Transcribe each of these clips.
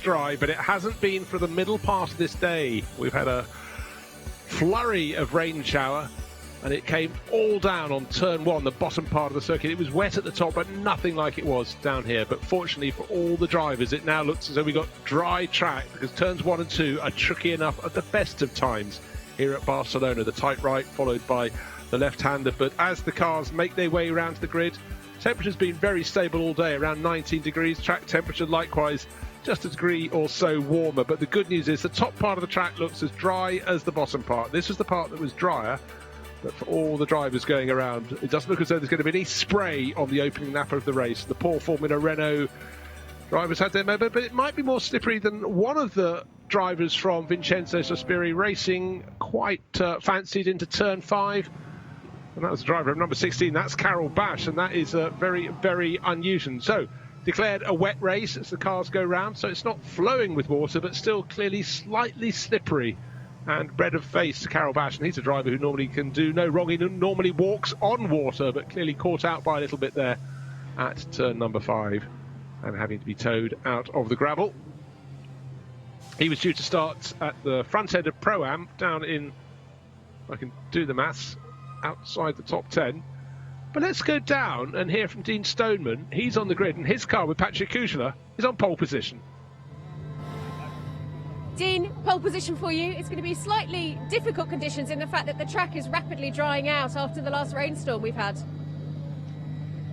dry, but it hasn't been for the middle part of this day. We've had a flurry of rain shower, and it came all down on turn one, the bottom part of the circuit. It was wet at the top, but nothing like it was down here. But fortunately for all the drivers, it now looks as though we got dry track, because turns 1 and 2 are tricky enough at the best of times here at Barcelona. The tight right followed by the left-hander. But as the cars make their way around the grid, temperature's been very stable all day, around 19 degrees. Track temperature likewise just a degree or so warmer. But the good news is the top part of the track looks as dry as the bottom part. This was the part that was drier. But for all the drivers going around, it doesn't look as though there's going to be any spray on the opening lap of the race. The poor Formula Renault drivers had their moment, but it might be more slippery than one of the drivers from Vincenzo Sospiri Racing quite fancied into turn 5. And that was the driver of number 16. That's Carol Bash, and that is very, very unusual. So, declared a wet race as the cars go round. So it's not flowing with water, but still clearly slightly slippery. And bread of face to Carol Bash, and he's a driver who normally can do no wrong. He normally walks on water, but clearly caught out by a little bit there at turn number 5 and having to be towed out of the gravel. He was due to start at the front end of Pro-Am down in, if I can do the maths, outside the top 10. But let's go down and hear from Dean Stoneman. He's on the grid, and his car with Patrick Kuchler is on pole position. Dean, pole position for you. It's going to be slightly difficult conditions in the fact that the track is rapidly drying out after the last rainstorm we've had.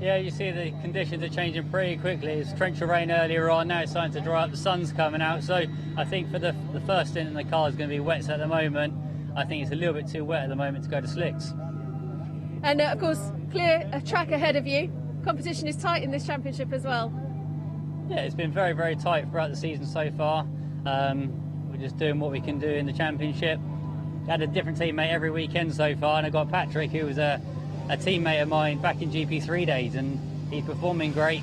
Yeah, you see the conditions are changing pretty quickly. It's torrential rain earlier on, now it's starting to dry up, the sun's coming out. So I think for the first stint in the car is going to be wet at the moment. I think it's a little bit too wet at the moment to go to slicks. And of course, clear a track ahead of you. Competition is tight in this championship as well. Yeah, it's been very, very tight throughout the season so far. We're just doing what we can do in the championship. Had a different teammate every weekend so far, and I got Patrick, who was a teammate of mine back in GP3 days, and he's performing great.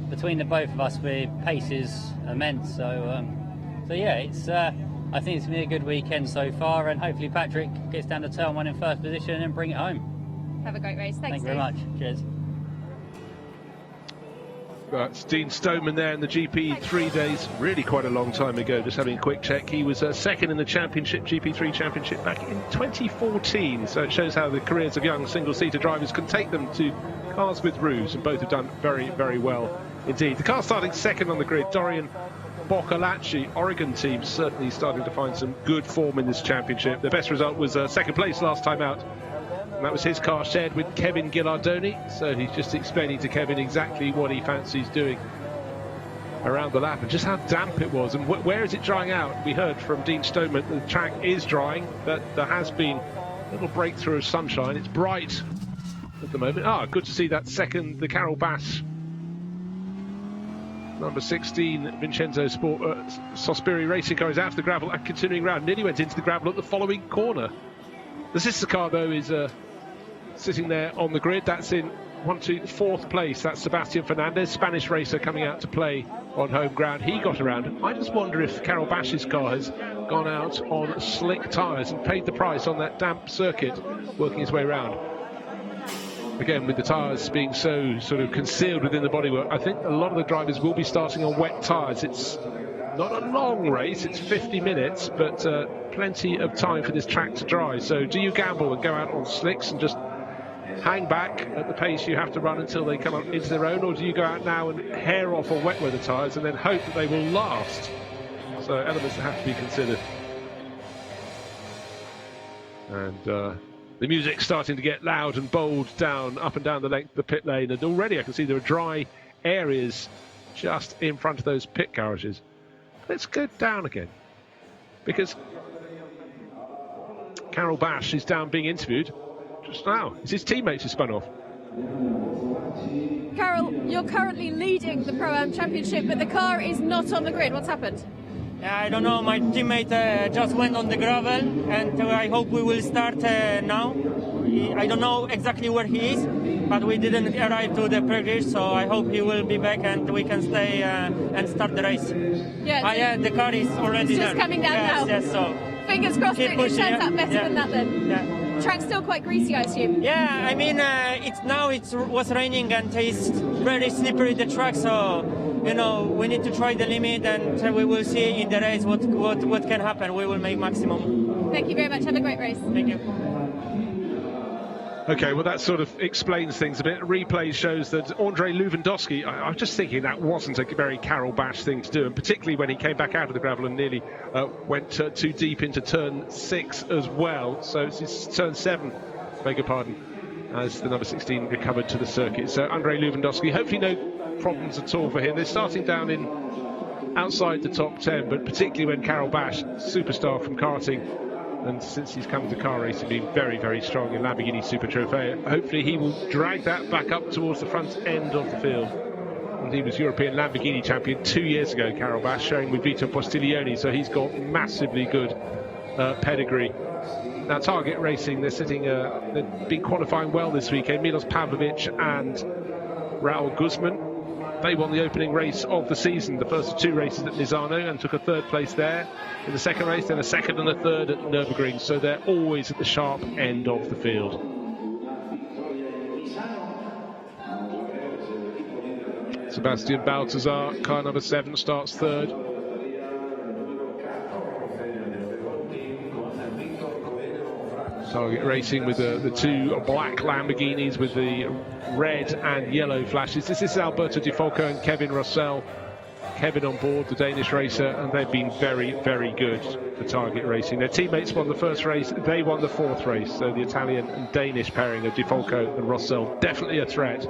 Between the both of us, the pace is immense. So yeah, it's. I think it's been a good weekend so far, and hopefully Patrick gets down to turn 1 in first position and bring it home. Have a great race. Thanks, Thank you very much. Cheers. That's Dean Stoneman there in the GP3 days, really quite a long time ago. Just having a quick check, he was second in the championship, GP3 championship, back in 2014. So it shows how the careers of young single-seater drivers can take them to cars with roofs, and both have done very, very well indeed. The car starting second on the grid, Dorian Boccolacci, Oregon team, certainly starting to find some good form in this championship. Their best result was second place last time out. And that was his car shared with Kevin Ghilardoni, so he's just explaining to Kevin exactly what he fancies doing around the lap and just how damp it was. And where is it drying out? We heard from Dean Stoneman that the track is drying, but there has been a little breakthrough of sunshine. It's bright at the moment. Good to see that second, the Carol Bass. Number 16, Vincenzo Sospiri Racing car is out of the gravel and continuing round. Nearly went into the gravel at the following corner. The sister car, though, is sitting there on the grid. That's in 4th place. That's Sebastian Fernandez, Spanish racer coming out to play on home ground. He got around. I just wonder if Carol Bash's car has gone out on slick tyres and paid the price on that damp circuit, working his way around. Again, with the tyres being so sort of concealed within the bodywork, I think a lot of the drivers will be starting on wet tyres. It's not a long race, it's 50 minutes, but plenty of time for this track to dry. So do you gamble and go out on slicks and just hang back at the pace you have to run until they come up into their own, or do you go out now and hair off on wet weather tyres and then hope that they will last? So elements that have to be considered. And the music's starting to get loud and bold up and down the length of the pit lane, and already I can see there are dry areas just in front of those pit garages. Let's go down again, because Carol Bash is down being interviewed just now. It's his teammates who spun off. Carol, you're currently leading the Pro-Am Championship, but the car is not on the grid. What's happened? I don't know, my teammate just went on the gravel, and I hope we will start now. I don't know exactly where he is, but we didn't arrive to the practice, so I hope he will be back and we can stay and start the race. Yeah, the car is already there. It's just coming down now. Yes, so fingers crossed it turns out better than that then. Yeah. Track's still quite greasy, I assume. Yeah, I mean, it was raining and it's very slippery, the track, so we need to try the limit, and we will see in the race what can happen. We will make maximum. Thank you very much. Have a great race. Thank you. Okay, well, that sort of explains things a bit. Replay shows that Andrei Lewandowski, I'm just thinking that wasn't a very Karel Bash thing to do, and particularly when he came back out of the gravel and nearly went too deep into turn 6 as well. So it's turn 7, beg your pardon, as the number 16 recovered to the circuit. So Andrei Lewandowski, hopefully no problems at all for him. They're starting down in outside the top 10, but particularly when Karel Bash, superstar from karting, and since he's come to car racing, been very, very strong in Lamborghini Super Trofeo. Hopefully he will drag that back up towards the front end of the field. And he was European Lamborghini champion 2 years ago, Karel Bash, showing with Vito Postiglione, so he's got massively good pedigree. Now, Target Racing, they've been qualifying well this weekend. Milos Pavlovic and Raul Guzman. They won the opening race of the season, the first of 2 races at Misano, and took a 3rd place there. In the second race, then a 2nd and a 3rd at Nürburgring, so they're always at the sharp end of the field. Sebastian Baltazar, car number 7, starts 3rd. Target Racing with the 2 black Lamborghinis with the red and yellow flashes. This is Alberto Di Folco and Kevin Rossell. Kevin on board, the Danish racer, and they've been very, very good for Target Racing. Their teammates won the 1st race, they won the 4th race, so the Italian and Danish pairing of Di Folco and Rossell definitely a threat.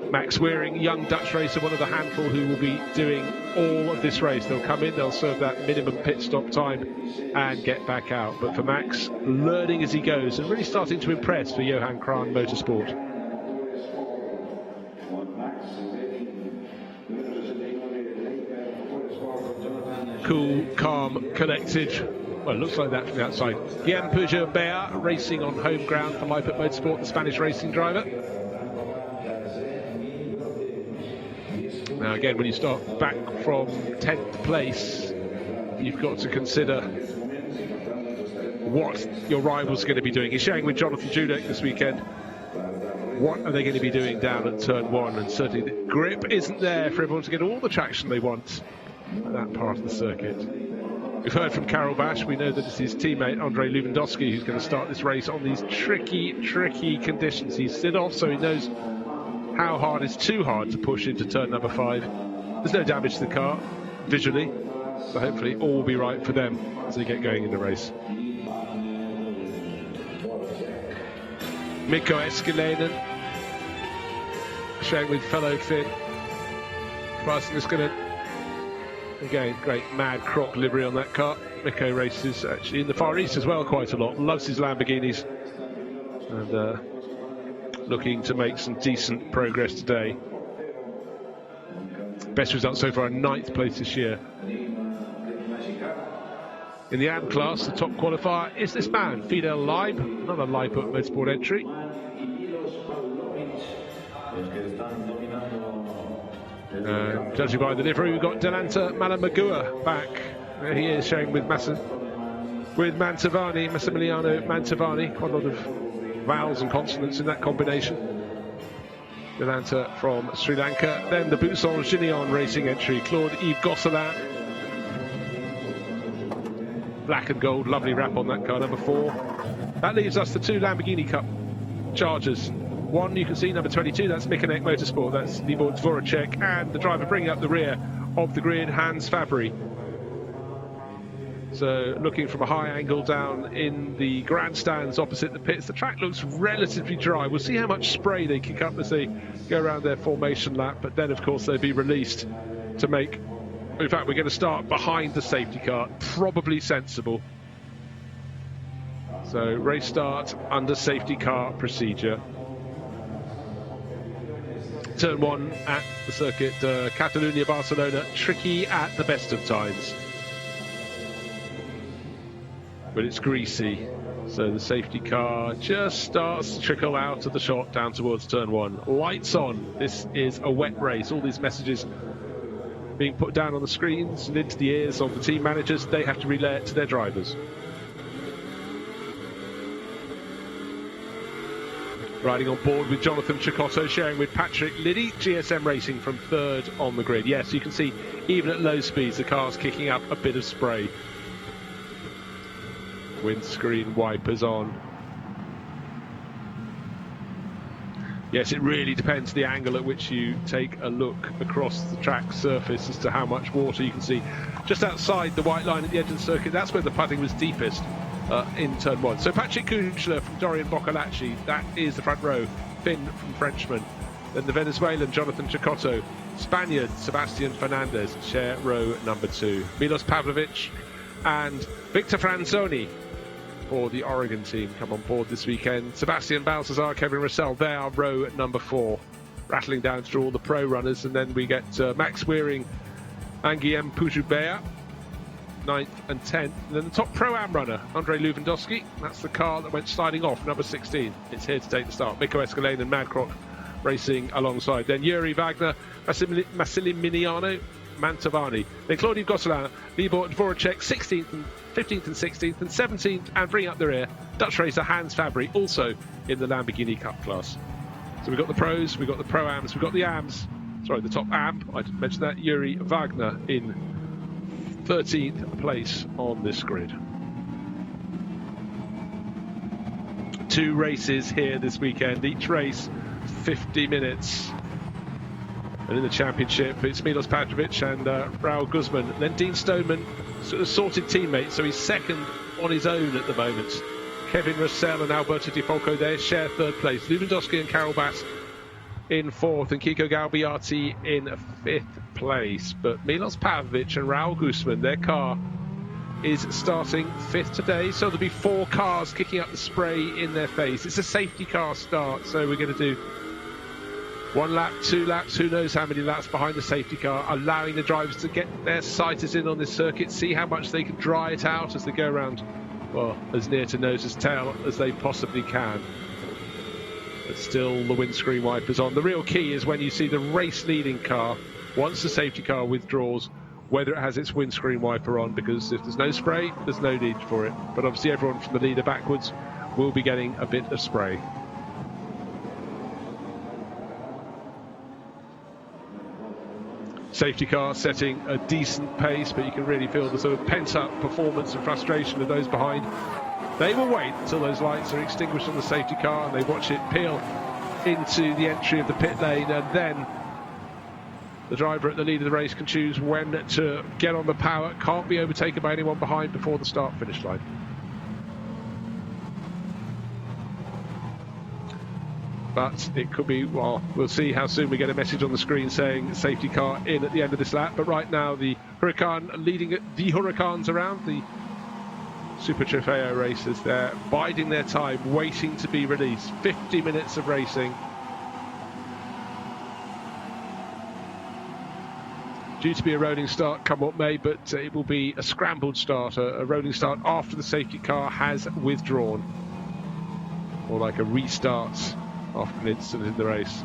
Max Weering, young Dutch racer, one of the handful who will be doing all of this race. They'll come in, they'll serve that minimum pit stop time and get back out. But for Max, learning as he goes and really starting to impress for Johan Krahn Motorsport. Cool, calm, collected. Well, it looks like that from the outside. Guillaume Peugeot-Béat racing on home ground for Lipert Motorsport, the Spanish racing driver. Now again, when you start back from 10th place, you've got to consider what your rival's going to be doing. He's sharing with Jonathan Dudek this weekend. What are they going to be doing down at turn 1? And certainly the grip isn't there for everyone to get all the traction they want at that part of the circuit. We've heard from Karel Bash. We know that it's his teammate Andrei Lewandowski who's going to start this race on these tricky conditions. He's slid off, so he knows how hard it's too hard to push into turn number 5. There's no damage to the car visually, so hopefully all will be right for them as they get going in the race. Mikko Eskelinen sharing with fellow Finn. Carson is going to, again, great mad croc livery on that car. Mikko races actually in the Far East as well quite a lot, loves his Lamborghinis, and looking to make some decent progress today. Best result so far, 9th place this year. In the AM class, the top qualifier is this man, Fidel Leib, another Lipert Motorsport entry. Judging by the livery, we've got Delanta Malamagua back. There he is, showing with Mantovani, Massimiliano Mantovani. Quite a lot of vowels and consonants in that combination. Delanta from Sri Lanka. Then the Busan Gignon racing entry, Claude-Yves Gosselin. Black and gold, lovely wrap on that car, number 4. That leaves us the 2 Lamborghini Cup chargers. One you can see, number 22, that's Mikonek Motorsport, that's Libor Dvoracek, and the driver bringing up the rear of the grid, Hans Fabry. So looking from a high angle down in the grandstands opposite the pits, the track looks relatively dry. We'll see how much spray they kick up as they go around their formation lap, but then of course they'll be released to make, in fact we're going to start behind the safety car, probably sensible. So race start under safety car procedure. Turn 1 at the circuit, Catalunya, Barcelona, tricky at the best of times. But it's greasy, so the safety car just starts to trickle out of the shot down towards turn 1. Lights on, this is a wet race. All these messages being put down on the screens and into the ears of the team managers, they have to relay it to their drivers. Riding on board with Jonathan Chicotto, sharing with Patrick Liddy, GSM Racing from third on the grid. Yes, you can see even at low speeds the car's kicking up a bit of spray. Windscreen wipers on. Yes, it really depends the angle at which you take a look across the track surface as to how much water you can see. Just outside the white line at the edge of the circuit, that's where the putting was deepest in turn one. So Patrick Kuchler from Dorian Boccolacci, that is the front row. Finn from Frenchman. Then the Venezuelan Jonathan Chicotto. Spaniard Sebastian Fernandez share row number 2. Milos Pavlovic and Victor Franzoni for the Oregon team come on board this weekend. Sebastian Balthazar, Kevin Russell, they are row number 4, rattling down through all the pro runners. And then we get Max Weering and Guillaume Pujubea, 9th and 10th. And then the top Pro-Am runner, Andrei Lewandowski, that's the car that went sliding off, number 16. It's here to take the start. Mikko Escalane and Madcroc racing alongside. Then Yuri Wagner, Massimiliano Mantovani. Then Claudio Gosselin, Libor Dvoracek, 16th and 15th and 16th, and 17th, and bring up the rear, Dutch racer Hans Fabry, also in the Lamborghini Cup class. So we've got the pros, we've got the Pro-Ams, we've got the Ams, sorry, the top Am, I didn't mention that, Yuri Wagner in 13th place on this grid. 2 races here this weekend, each race 50 minutes. And in the championship, it's Milos Pavlovic and Raul Guzman. Then Dean Stoneman, sort of sorted teammate, so he's second on his own at the moment. Kevin Russell and Alberto Di Folco there share 3rd place. Lewandowski and Carol Bass in 4th, and Kiko Galbiati in 5th place. But Milos Pavlovic and Raul Guzman, their car is starting 5th today, so there'll be 4 cars kicking up the spray in their face. It's a safety car start, so we're going to do 1 lap, 2 laps, who knows how many laps behind the safety car, allowing the drivers to get their sighters in on this circuit, see how much they can dry it out as they go around, well, as near to nose as tail as they possibly can. But still the windscreen wipers on. The real key is when you see the race leading car, once the safety car withdraws, whether it has its windscreen wiper on, because if there's no spray, there's no need for it. But obviously everyone from the leader backwards will be getting a bit of spray. Safety car setting a decent pace, but you can really feel the sort of pent-up performance and frustration of those behind. They will wait until those lights are extinguished on the safety car and they watch it peel into the entry of the pit lane, and then the driver at the lead of the race can choose when to get on the power. Can't be overtaken by anyone behind before the start-finish line. But it could be, well, we'll see how soon we get a message on the screen saying safety car in at the end of this lap. But right now, the Huracan leading the Huracans around, the Super Trofeo racers, they're biding their time, waiting to be released. 50 minutes of racing. Due to be a rolling start come what may, but it will be a scrambled start, a rolling start after the safety car has withdrawn. Or like a restart after an incident in the race.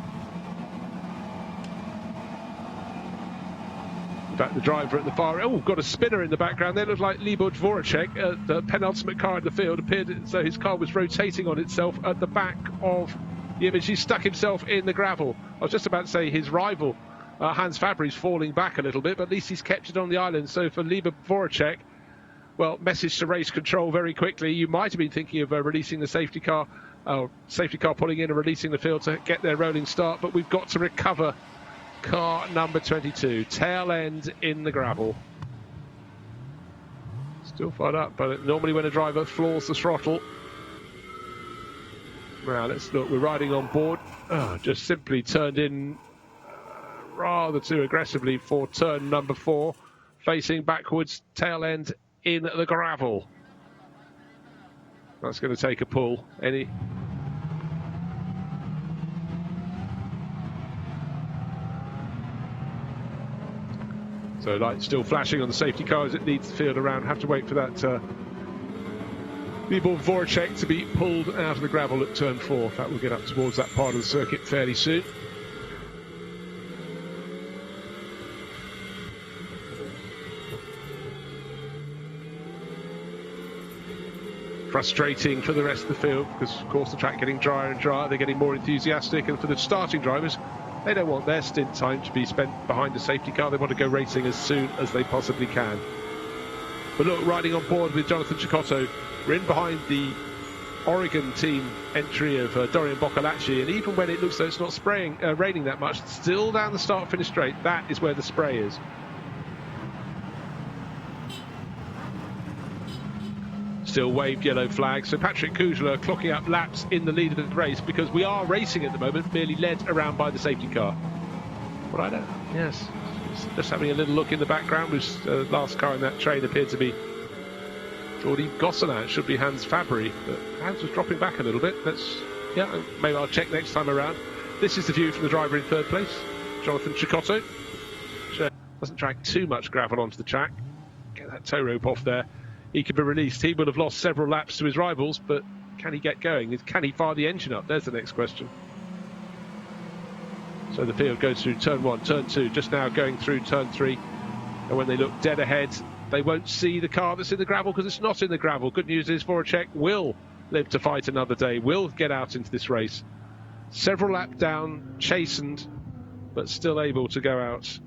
In fact, the driver at the far end, got a spinner in the background. They look like Libor Dvoracek, the penultimate car in the field. Appeared as though his car was rotating on itself at the back of the image. He stuck himself in the gravel. I was just about to say his rival, Hans Fabry's falling back a little bit, but at least he's kept it on the island. So for Libor Dvoracek, well, message to race control very quickly. You might have been thinking of releasing the safety car pulling in and releasing the field to get their rolling start, but we've got to recover car number 22, tail end in the gravel. Still fired up, but normally when a driver floors the throttle. Now let's look, we're riding on board. Just simply turned in rather too aggressively for turn number 4, facing backwards, tail end in the gravel. That's going to take a pull. So lights still flashing on the safety car as it leads the field around. Have to wait for that Libor Dvoracek to be pulled out of the gravel at turn 4. That will get up towards that part of the circuit fairly soon. Frustrating for the rest of the field because, of course, the track getting drier and drier. They're getting more enthusiastic, and for the starting drivers, they don't want their stint time to be spent behind a safety car. They want to go racing as soon as they possibly can. But look, riding on board with Jonathan Cecotto, we're in behind the Oregon team entry of Dorian Boccolacci, and even when it looks like it's not raining that much, still down the start-finish straight, that is where the spray is. Still waved yellow flag, so Patrick Kujala clocking up laps in the lead of the race, because we are racing at the moment, merely led around by the safety car. But I don't, yes, just having a little look in the background, which the last car in that train appeared to be Jordi Gosselin. It should be Hans Fabry, but Hans was dropping back a little bit. Maybe I'll check next time around. This is the view from the driver in third place, Jonathan Cecotto. Doesn't drag too much gravel onto the track. Get that tow rope off there. He could be released. He will have lost several laps to his rivals, but can he get going? Can he fire the engine up? There's the next question. So the field goes through turn 1, turn 2, just now going through turn 3. And when they look dead ahead, they won't see the car that's in the gravel because it's not in the gravel. Good news is Voracek will live to fight another day, will get out into this race. Several laps down, chastened, but still able to go out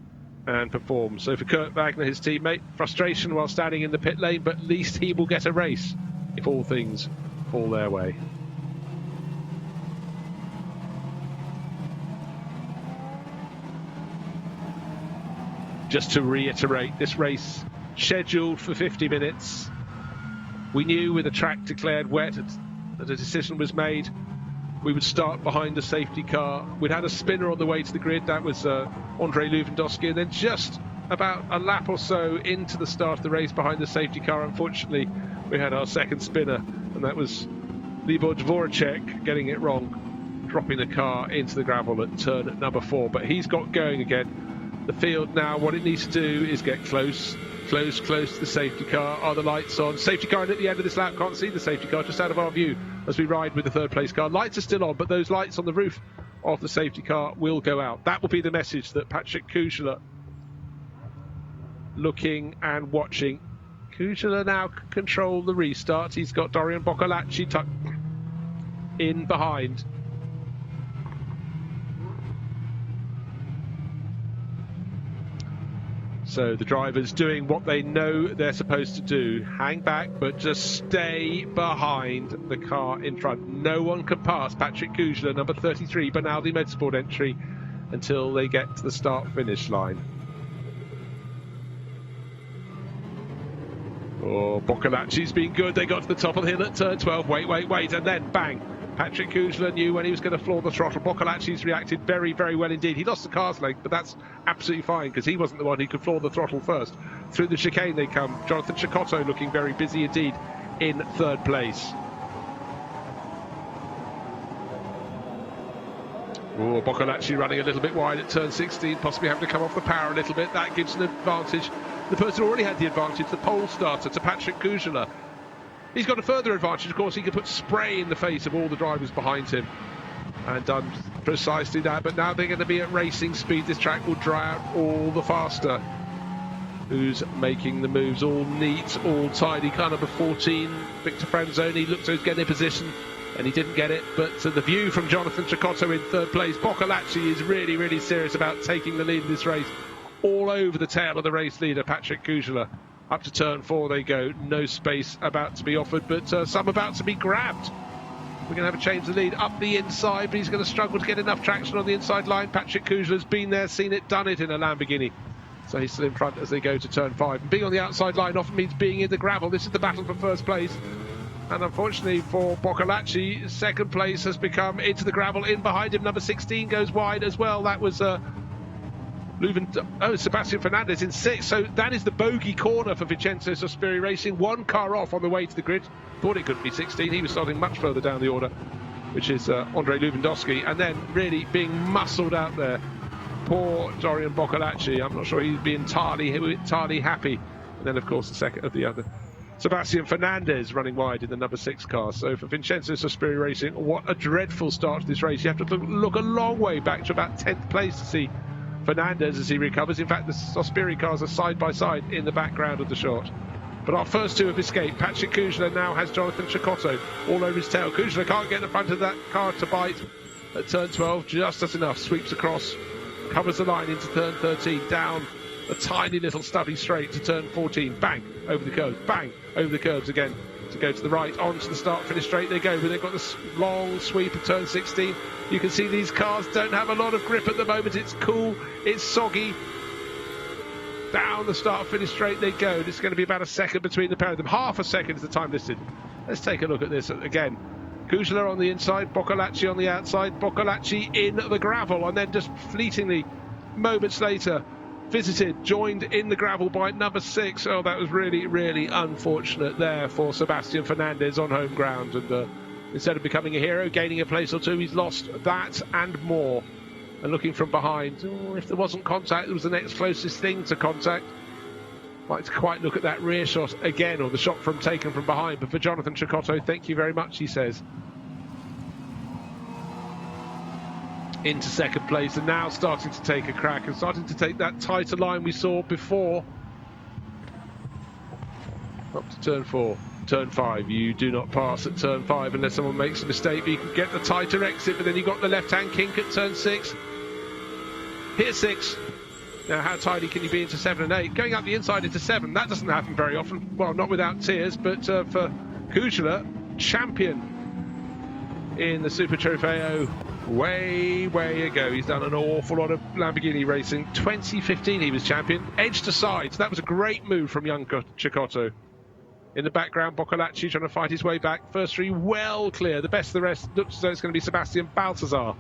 and perform. So for Kurt Wagner, his teammate, frustration while standing in the pit lane, but at least he will get a race if all things fall their way. Just to reiterate, this race scheduled for 50 minutes. We knew with the track declared wet that a decision was made. We would start behind a safety car. We'd had a spinner on the way to the grid. That was Andrei Lewandowski. And then just about a lap or so into the start of the race behind the safety car, unfortunately, we had our second spinner. And that was Libor Dvoracek getting it wrong, dropping the car into the gravel at turn number 4. But he's got going again. The field now, what it needs to do is get close to the safety car. Are the lights on? Safety car at the end of this lap, can't see the safety car, just out of our view as we ride with the third place car. Lights are still on, but those lights on the roof of the safety car will go out. That will be the message that Patrick Kujala looking and watching. Kujala now can control the restart. He's got Dorian Boccolacci tucked in behind. So the drivers doing what they know they're supposed to do. Hang back, but just stay behind the car in front. No one can pass Patrick Kujala, number 33, Benaldi Motorsport entry, until they get to the start-finish line. Oh, Boccolacci's been good. They got to the top of the hill at turn 12. Wait, and then bang. Patrick Kujala knew when he was going to floor the throttle. Boccolacci's reacted very, very well indeed. He lost the car's length, but that's absolutely fine because he wasn't the one who could floor the throttle first. Through the chicane they come. Jonathan Cecotto looking very busy indeed in third place. Oh, Boccolacci running a little bit wide at turn 16, possibly having to come off the power a little bit. That gives an advantage. The person who already had the advantage, the pole starter, to Patrick Kujala. He's got a further advantage, of course. He can put spray in the face of all the drivers behind him and done precisely that. But now they're going to be at racing speed. This track will dry out all the faster. Who's making the moves? All neat, all tidy. Car number 14, Victor Franzoni, looked like he was getting in position and he didn't get it. But the view from Jonathan Cecotto in third place. Boccolacci is really, really serious about taking the lead in this race. All over the tail of the race leader, Patrick Kujala. Up to turn 4 they go. No space about to be offered, but some about to be grabbed. We're going to have a change of the lead up the inside, but he's going to struggle to get enough traction on the inside line. Patrick Kujala's been there, seen it, done it in a Lamborghini. So he's still in front as they go to turn 5. And being on the outside line often means being in the gravel. This is the battle for first place. And unfortunately for Boccolacci, second place has become into the gravel. In behind him, number 16 goes wide as well. That was Sebastian Fernandez in 6th. So that is the bogey corner for Vincenzo Sospiri Racing. One car off on the way to the grid. Thought it could be 16. He was starting much further down the order, which is Andrei Lewandowski. And then really being muscled out there. Poor Dorian Boccolacci. I'm not sure he'd be entirely happy. And then, of course, the second of the other. Sebastian Fernandez running wide in the number 6 car. So for Vincenzo Sospiri Racing, what a dreadful start to this race. You have to look a long way back to about 10th place to see Fernandez as he recovers. In fact, the Sospiri cars are side by side in the background of the shot. But our first two have escaped. Patrick Kujla now has Jonathan Cecotto all over his tail. Kujla can't get in the front of that car to bite at turn 12. Just does enough. Sweeps across, covers the line into turn 13. Down a tiny little stubby straight to turn 14. Bang, over the curves. Bang, over the curves again. To go to the right, onto the start-finish straight they go. But they've got this long sweep of turn 16. You can see these cars don't have a lot of grip at the moment. It's cool, it's soggy. Down the start-finish straight they go. It's going to be about a second between the pair of them. Half a second is the time listed. Let's take a look at this again. Kujla on the inside, Boccolacci on the outside. Boccolacci in the gravel, and then just fleetingly, moments later, joined in the gravel by number 6. Oh, that was really, really unfortunate there for Sebastian Fernandez on home ground. And instead of becoming a hero, gaining a place or two, he's lost that and more. And looking from behind, if there wasn't contact, it was the next closest thing to contact. Like to quite look at that rear shot again, or the shot taken from behind. But for Jonathan Cecotto, thank you very much, he says. Into second place, and now starting to take a crack and starting to take that tighter line we saw before. Up to turn 4. Turn 5, you do not pass at turn 5 unless someone makes a mistake, but you can get the tighter exit. But then you've got the left-hand kink at turn 6. Here's 6. Now, how tidy can you be into 7 and 8? Going up the inside into 7, that doesn't happen very often. Well, not without tears, but for Kujla, champion in the Super Trofeo, way ago. He's done an awful lot of Lamborghini racing. 2015 he was champion, edge to side. So that was a great move from young Cecotto. In the background, Boccolacci trying to fight his way back. First 3 well clear. The best of the rest looks as though it's going to be Sebastian Balthazar.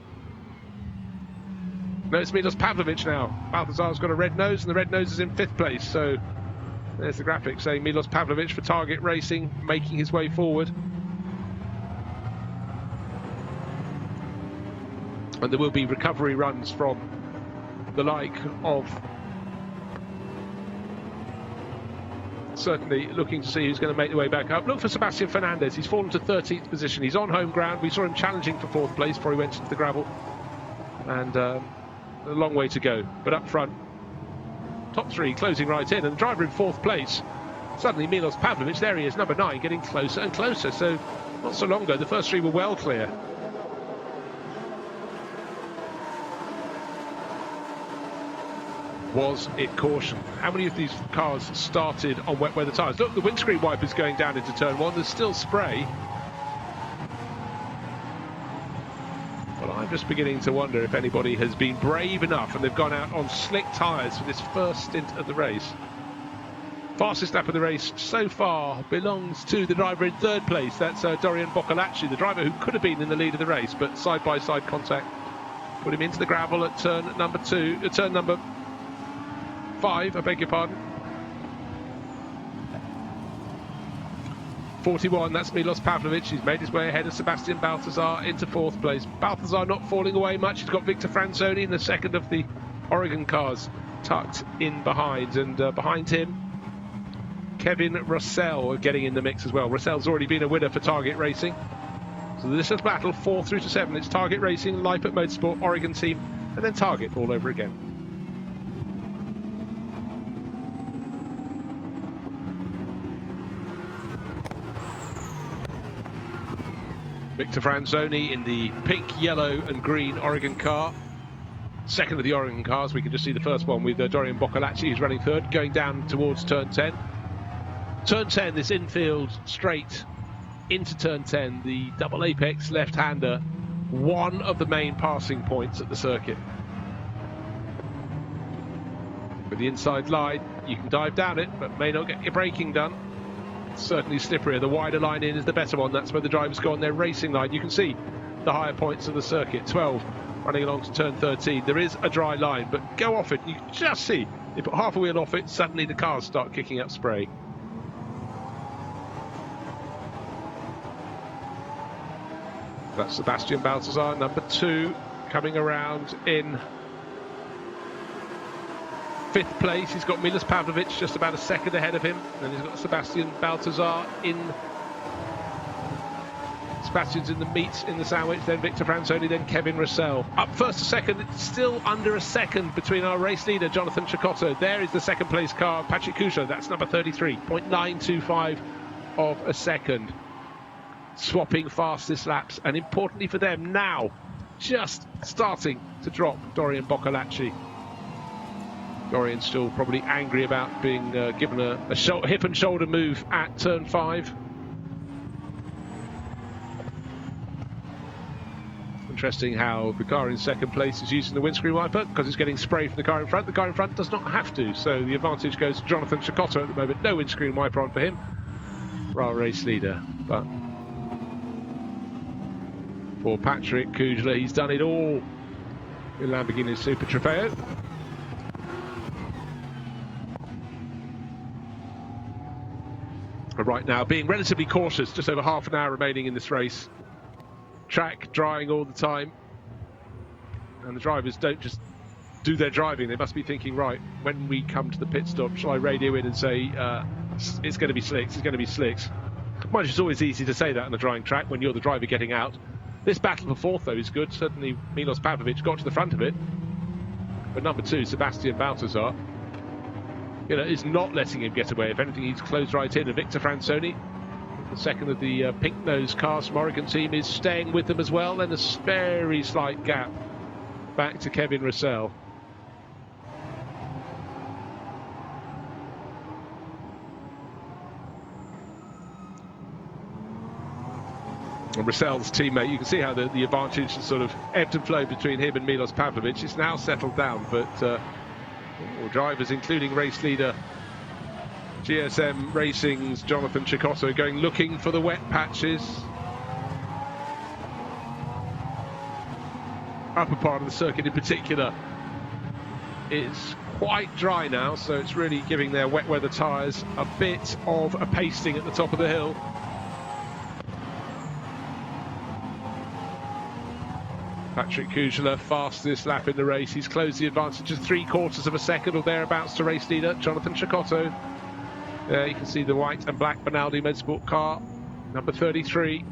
No, it's Milos Pavlovic now. Balthazar's got a red nose, and the red nose is in 5th place. So there's the graphic saying Milos Pavlovic for Target Racing, making his way forward. And there will be recovery runs from the like of... Certainly looking to see who's going to make the way back up. Look for Sebastian Fernandez. He's fallen to 13th position. He's on home ground. We saw him challenging for 4th place before he went into the gravel. And a long way to go. But up front, top 3 closing right in. And the driver in 4th place. Suddenly Milos Pavlovic, there he is, number 9, getting closer and closer. So not so long ago, the first 3 were well clear. Was it caution? How many of these cars started on wet weather tyres? Look, the windscreen wipers going down into turn 1. There's still spray. But I'm just beginning to wonder if anybody has been brave enough and they've gone out on slick tyres for this first stint of the race. Fastest lap of the race so far belongs to the driver in 3rd place. That's Dorian Boccolacci, the driver who could have been in the lead of the race, but side-by-side contact put him into the gravel at turn number 5, I beg your pardon. 41, that's Milos Pavlovic. He's made his way ahead of Sebastian Balthazar into 4th place. Balthazar not falling away much. He's got Victor Franzoni in the second of the Oregon cars tucked in behind. And behind him, Kevin Russell getting in the mix as well. Russell's already been a winner for Target Racing. So this is battle 4 through to 7. It's Target Racing, Lipert Motorsport, Oregon team, and then Target all over again. Victor Franzoni in the pink, yellow and green Oregon car. Second of the Oregon cars, we can just see the first one with Dorian Boccolacci, who's running 3rd, going down towards turn 10. Turn 10, this infield straight into turn 10, the double apex left-hander, one of the main passing points at the circuit. With the inside line, you can dive down it, but may not get your braking done. Certainly slipperier. The wider line in is the better one. That's where the drivers go on their racing line. You can see the higher points of the circuit. 12 running along to turn 13. There is a dry line, but go off it. You can just see. You put half a wheel off it, suddenly the cars start kicking up spray. That's Sebastian Balthazar, number 2, coming around in 5th place. He's got Milos Pavlovic just about a second ahead of him. And he's got Sebastian Balthazar in Sebastian's in the meat in the sandwich, then Victor Franzoni, then Kevin Russell. Up first to second, it's still under a second between our race leader, Jonathan Cecotto. There is the second place car, Patrick Kuchler, that's number 33, 0.925 of a second. Swapping fastest laps, and importantly for them now, just starting to drop Dorian Boccolacci. Dorian's still probably angry about being given a hip and shoulder move at turn 5. Interesting how the car in second place is using the windscreen wiper because it's getting spray from the car in front. The car in front does not have to, so the advantage goes to Jonathan Cecotto at the moment. No windscreen wiper on for him, for our race leader. But for Patrick Kuchler, he's done it all in Lamborghini Super Trofeo. But right now, being relatively cautious, just over half an hour remaining in this race. Track drying all the time, and the drivers don't just do their driving, they must be thinking, right, when we come to the pit stop, shall I radio in and say it's going to be slicks, it's going to be slicks. Mind you, it's always easy to say that on a drying track when you're the driver getting out. This battle for fourth, though, is good. Certainly Milos Pavlovic got to the front of it, but number 2, Sebastian Baltazar, is not letting him get away. If anything, he's closed right in. And Victor Franzoni, the second of the pink-nosed cars from Oregon team, is staying with them as well. Then a very slight gap back to Kevin Russell. And Russell's teammate, you can see how the advantage has sort of ebbed and flowed between him and Milos Pavlovic. It's now settled down, but drivers, including race leader GSM Racing's Jonathan Cecotto, going looking for the wet patches. Upper part of the circuit in particular is quite dry now, so it's really giving their wet weather tyres a bit of a pasting at the top of the hill. Patrick Kuchler, fastest lap in the race. He's closed the advantage of 3/4 of a second or thereabouts to race leader Jonathan Cecotto. There you can see the white and black Benaldi Motorsport car, number 33.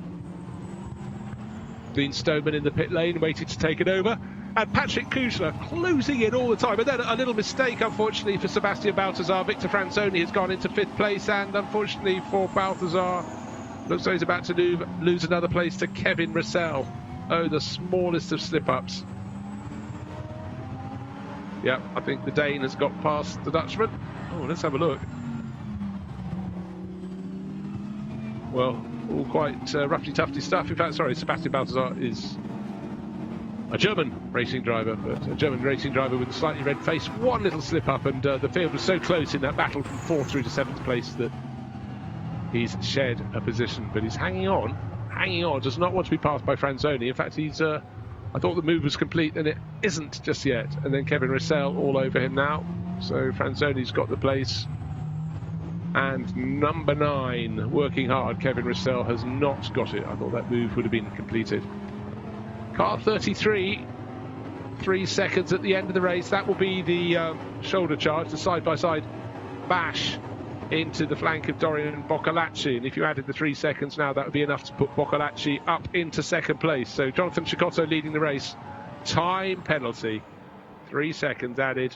Dean Stoneman in the pit lane, waiting to take it over. And Patrick Kuchler closing in all the time. But then a little mistake, unfortunately, for Sebastian Baltazar. Victor Franzoni has gone into 5th place, and unfortunately for Baltazar, looks like he's about to lose another place to Kevin Russell. Oh, the smallest of slip-ups. Yep, I think the Dane has got past the Dutchman. Oh, let's have a look. Well, all quite roughly tufty stuff. In fact, sorry, Sebastian Baltazar is a German racing driver, but a German racing driver with a slightly red face. One little slip-up, and the field was so close in that battle from 4th through to 7th place that he's shed a position, but he's hanging on, does not want to be passed by Franzoni. In fact, he's I thought the move was complete, and it isn't just yet. And then Kevin Russell all over him now. So Franzoni's got the place. And number 9, working hard, Kevin Russell has not got it. I thought that move would have been completed. Car 33, 3 seconds at the end of the race. That will be the shoulder charge, the side-by-side bash into the flank of Dorian Boccolacci, and if you added the 3 seconds now, that would be enough to put Boccolacci up into 2nd place. So Jonathan Cecotto leading the race. Time penalty, 3 seconds added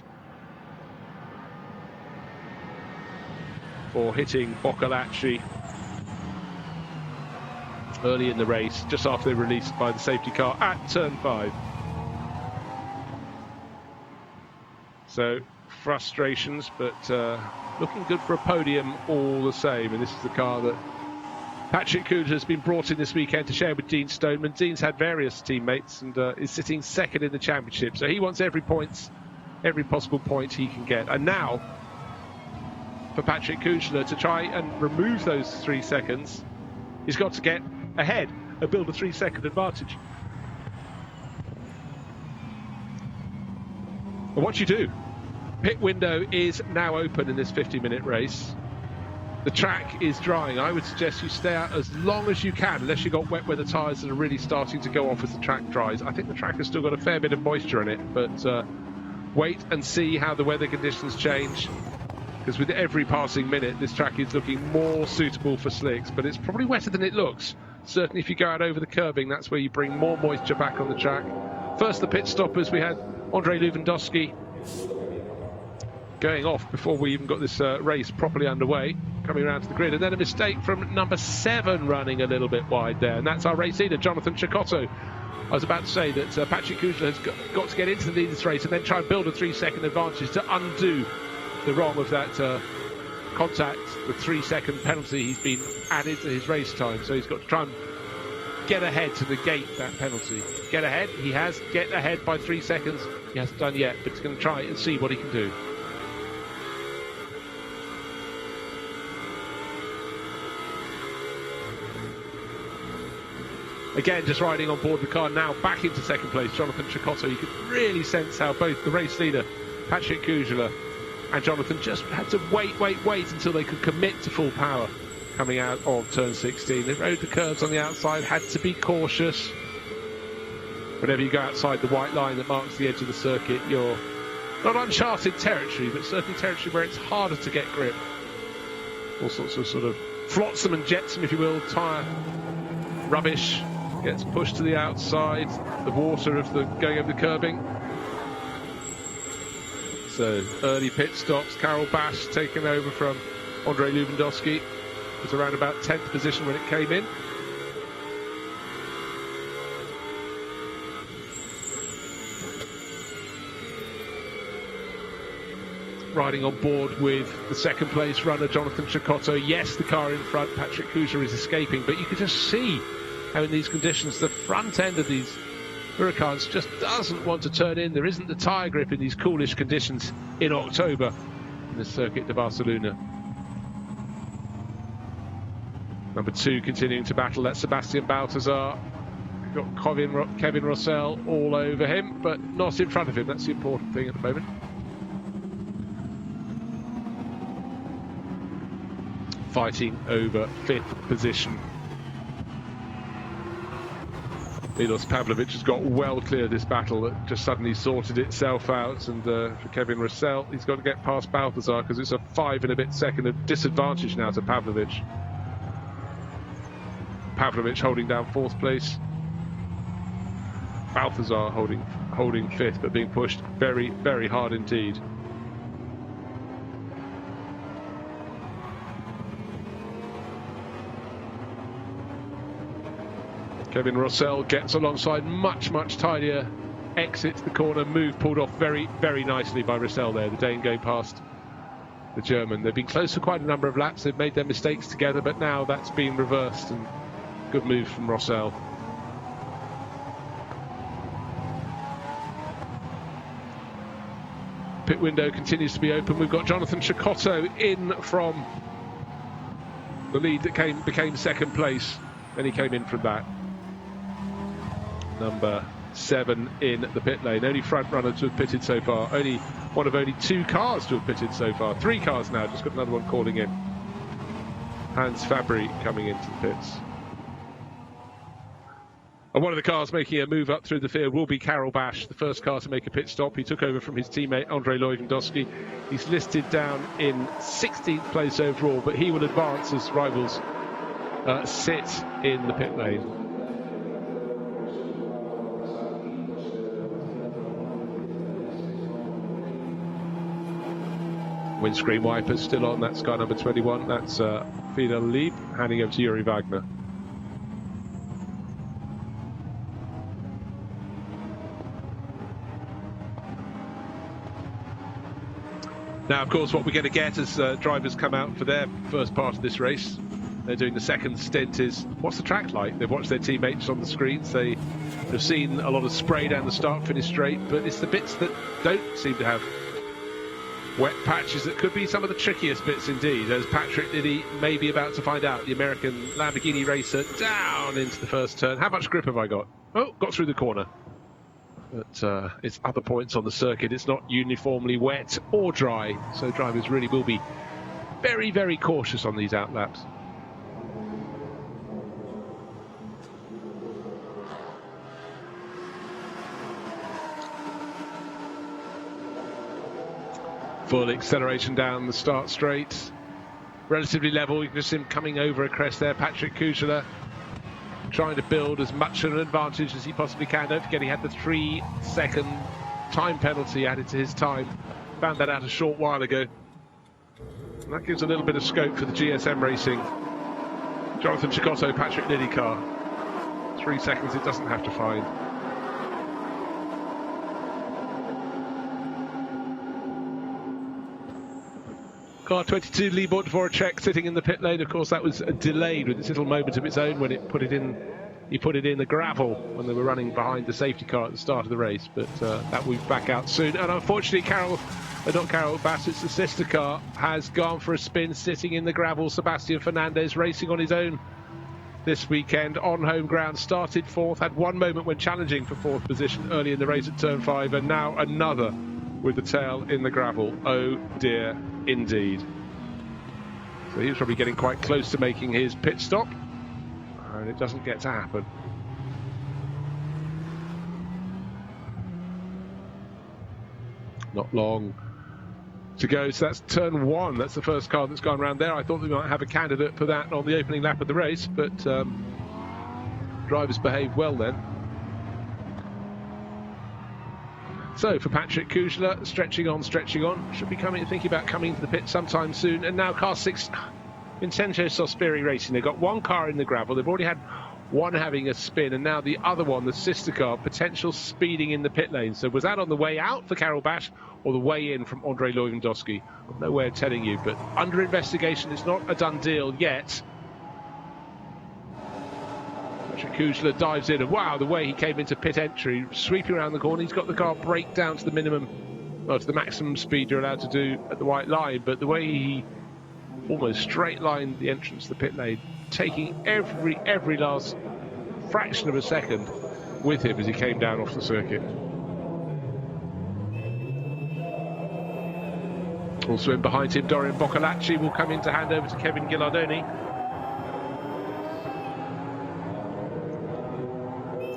for hitting Boccolacci early in the race, just after they were released by the safety car at turn 5. So frustrations, but looking good for a podium all the same. And this is the car that Patrick Kuchler has been brought in this weekend to share with Dean Stoneman. Dean's had various teammates and is sitting 2nd in the championship, so he wants every possible point he can get. And now for Patrick Kuchler to try and remove those 3 seconds, he's got to get ahead and build a 3-second advantage. And what you do? Pit window is now open in this 50-minute race. The track is drying. I would suggest you stay out as long as you can, unless you've got wet weather tyres that are really starting to go off as the track dries. I think the track has still got a fair bit of moisture in it, but wait and see how the weather conditions change, because with every passing minute, this track is looking more suitable for slicks, but it's probably wetter than it looks. certainly if you go out over the curbing, that's where you bring more moisture back on the track. First, the pit stoppers. We had Andrei Lewandowski going off before we even got this race properly underway, coming around to the grid, and then a mistake from number 7 running a little bit wide there, and that's our race leader, Jonathan Cecotto. I was about to say that Patrick Kushner has got to get into the lead of this race and then try and build a 3-second advantage to undo the wrong of that contact, the 3-second penalty he's been added to his race time. So he's got to try and get ahead to negate that penalty. Get ahead, he has. Get ahead by 3 seconds, he hasn't done yet, but he's going to try and see what he can do. Again, just riding on board the car now, back into second place, Jonathan Cecotto. You could really sense how both the race leader, Patrick Kushner, and Jonathan just had to wait until they could commit to full power coming out of turn 16. They rode the curves on the outside, had to be cautious. Whenever you go outside the white line that marks the edge of the circuit, you're not uncharted territory, but certainly territory where it's harder to get grip. All sorts of sort of flotsam and jetsam, if you will, tyre rubbish gets pushed to the outside, the water of the going over the curbing. So early pit stops, Carol Bash taking over from Andrei Lewandowski. It was around about 10th position when it came in. Riding on board with the second place runner, Jonathan Cecotto. Yes, the car in front, Patrick Kushner, is escaping, but you can just see how in these conditions the front end of these Huracans just doesn't want to turn in. There isn't the tyre grip in these coolish conditions in October in the Circuit de Barcelona. Number 2 continuing to battle, that's Sebastian Balthazar. We've got Kevin Rossell all over him, but not in front of him. That's the important thing at the moment. Fighting over 5th position. Milos Pavlovic has got well clear of this battle that just suddenly sorted itself out, and for Kevin Rossell, he's got to get past Balthazar because it's a 5 and a bit second of disadvantage now to Pavlovic. Pavlovic holding down 4th place. Balthazar holding 5th, but being pushed very, very hard indeed. Kevin Rossell gets alongside, much tidier, exits the corner, move pulled off very, very nicely by Rossell there, the Dane going past the German. They've been close for quite a number of laps, they've made their mistakes together, but now that's been reversed, and good move from Rossell. Pit window continues to be open. We've got Jonathan Cecotto in from the lead that became second place, and he came in from that. Number 7 in the pit lane. Only front runner to have pitted so far. Only one of only 2 cars to have pitted so far. 3 cars now, just got another one calling in. Hans Fabry coming into the pits. And one of the cars making a move up through the field will be Carol Bash, the first car to make a pit stop. He took over from his teammate Andrei Lewandowski. He's listed down in 16th place overall, but he will advance as rivals sit in the pit lane. Windscreen wipers still on, that's car number 21, that's Fidel Lieb, handing over to Yuri Wagner. Now, of course, what we're going to get as drivers come out for their first part of this race, they're doing the second stint, is what's the track like? They've watched their teammates on the screens, they have seen a lot of spray down the start-finish straight, but it's the bits that don't seem to have wet patches that could be some of the trickiest bits indeed, as Patrick Liddy may be about to find out. The American Lamborghini racer down into the first turn. How much grip have I got? Oh, got through the corner. But it's other points on the circuit. It's not uniformly wet or dry, so drivers really will be very, very cautious on these outlaps. Full acceleration down the start straight. Relatively level, you can just see him coming over a crest there. Patrick Kushner trying to build as much of an advantage as he possibly can. Don't forget he had the 3-second time penalty added to his time. Found that out a short while ago. And that gives a little bit of scope for the GSM Racing Jonathan Cecotto, Patrick Liddy car. 3 seconds it doesn't have to find. Car 22, Libor Dvoracek sitting in the pit lane. Of course, that was delayed with its little moment of its own when it put it in. He put it in the gravel when they were running behind the safety car at the start of the race. But that will be back out soon. And unfortunately, not Carol Bassett's the sister car has gone for a spin, sitting in the gravel. Sebastian Fernandez racing on his own this weekend on home ground. Started fourth, had one moment when challenging for fourth position early in the race at turn 5, and now another with the tail in the gravel. Oh dear, indeed. So he was probably getting quite close to making his pit stop, and it doesn't get to happen. Not long to go, so that's turn 1. That's the first car that's gone around there. I thought we might have a candidate for that on the opening lap of the race, but drivers behaved well then. So for Patrick Kujla, stretching on, should be thinking about coming into the pit sometime soon. And now car 6, Vincenzo Sospiri Racing. They've got one car in the gravel. They've already had one having a spin, and now the other one, the sister car, potential speeding in the pit lane. So was that on the way out for Karel Bash or the way in from Andrei Lewandowski? No way of telling you, but under investigation. It's not a done deal yet. Kujla dives in, and wow, the way he came into pit entry, sweeping around the corner. He's got the car brake down to the minimum, well, to the maximum speed you're allowed to do at the white line, but the way he almost straight lined the entrance to the pit lane, taking every last fraction of a second with him as he came down off the circuit. Also in behind him, Dorian Boccolacci will come in to hand over to Kevin Ghilardoni.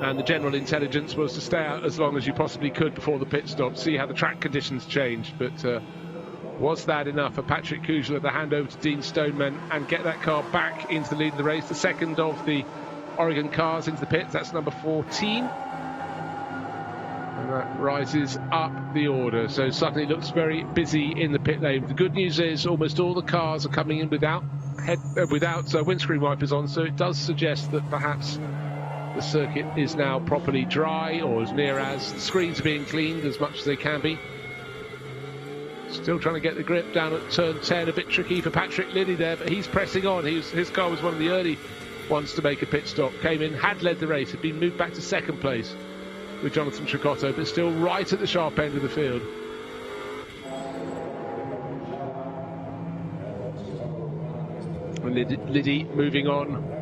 And the general intelligence was to stay out as long as you possibly could before the pit stop, see how the track conditions changed. But was that enough for Patrick Kujla to hand over to Dean Stoneman and get that car back into the lead of the race? The second of the Oregon cars into the pits, that's number 14. And that rises up the order. So suddenly looks very busy in the pit lane. The good news is almost all the cars are coming in without windscreen wipers on, so it does suggest that perhaps the circuit is now properly dry, or as near as. The screens are being cleaned as much as they can be. Still trying to get the grip down at turn 10. A bit tricky for Patrick Liddy there, but he's pressing on. His car was one of the early ones to make a pit stop. Came in, had led the race, had been moved back to second place with Jonathan Cecotto, but still right at the sharp end of the field. And Liddy moving on.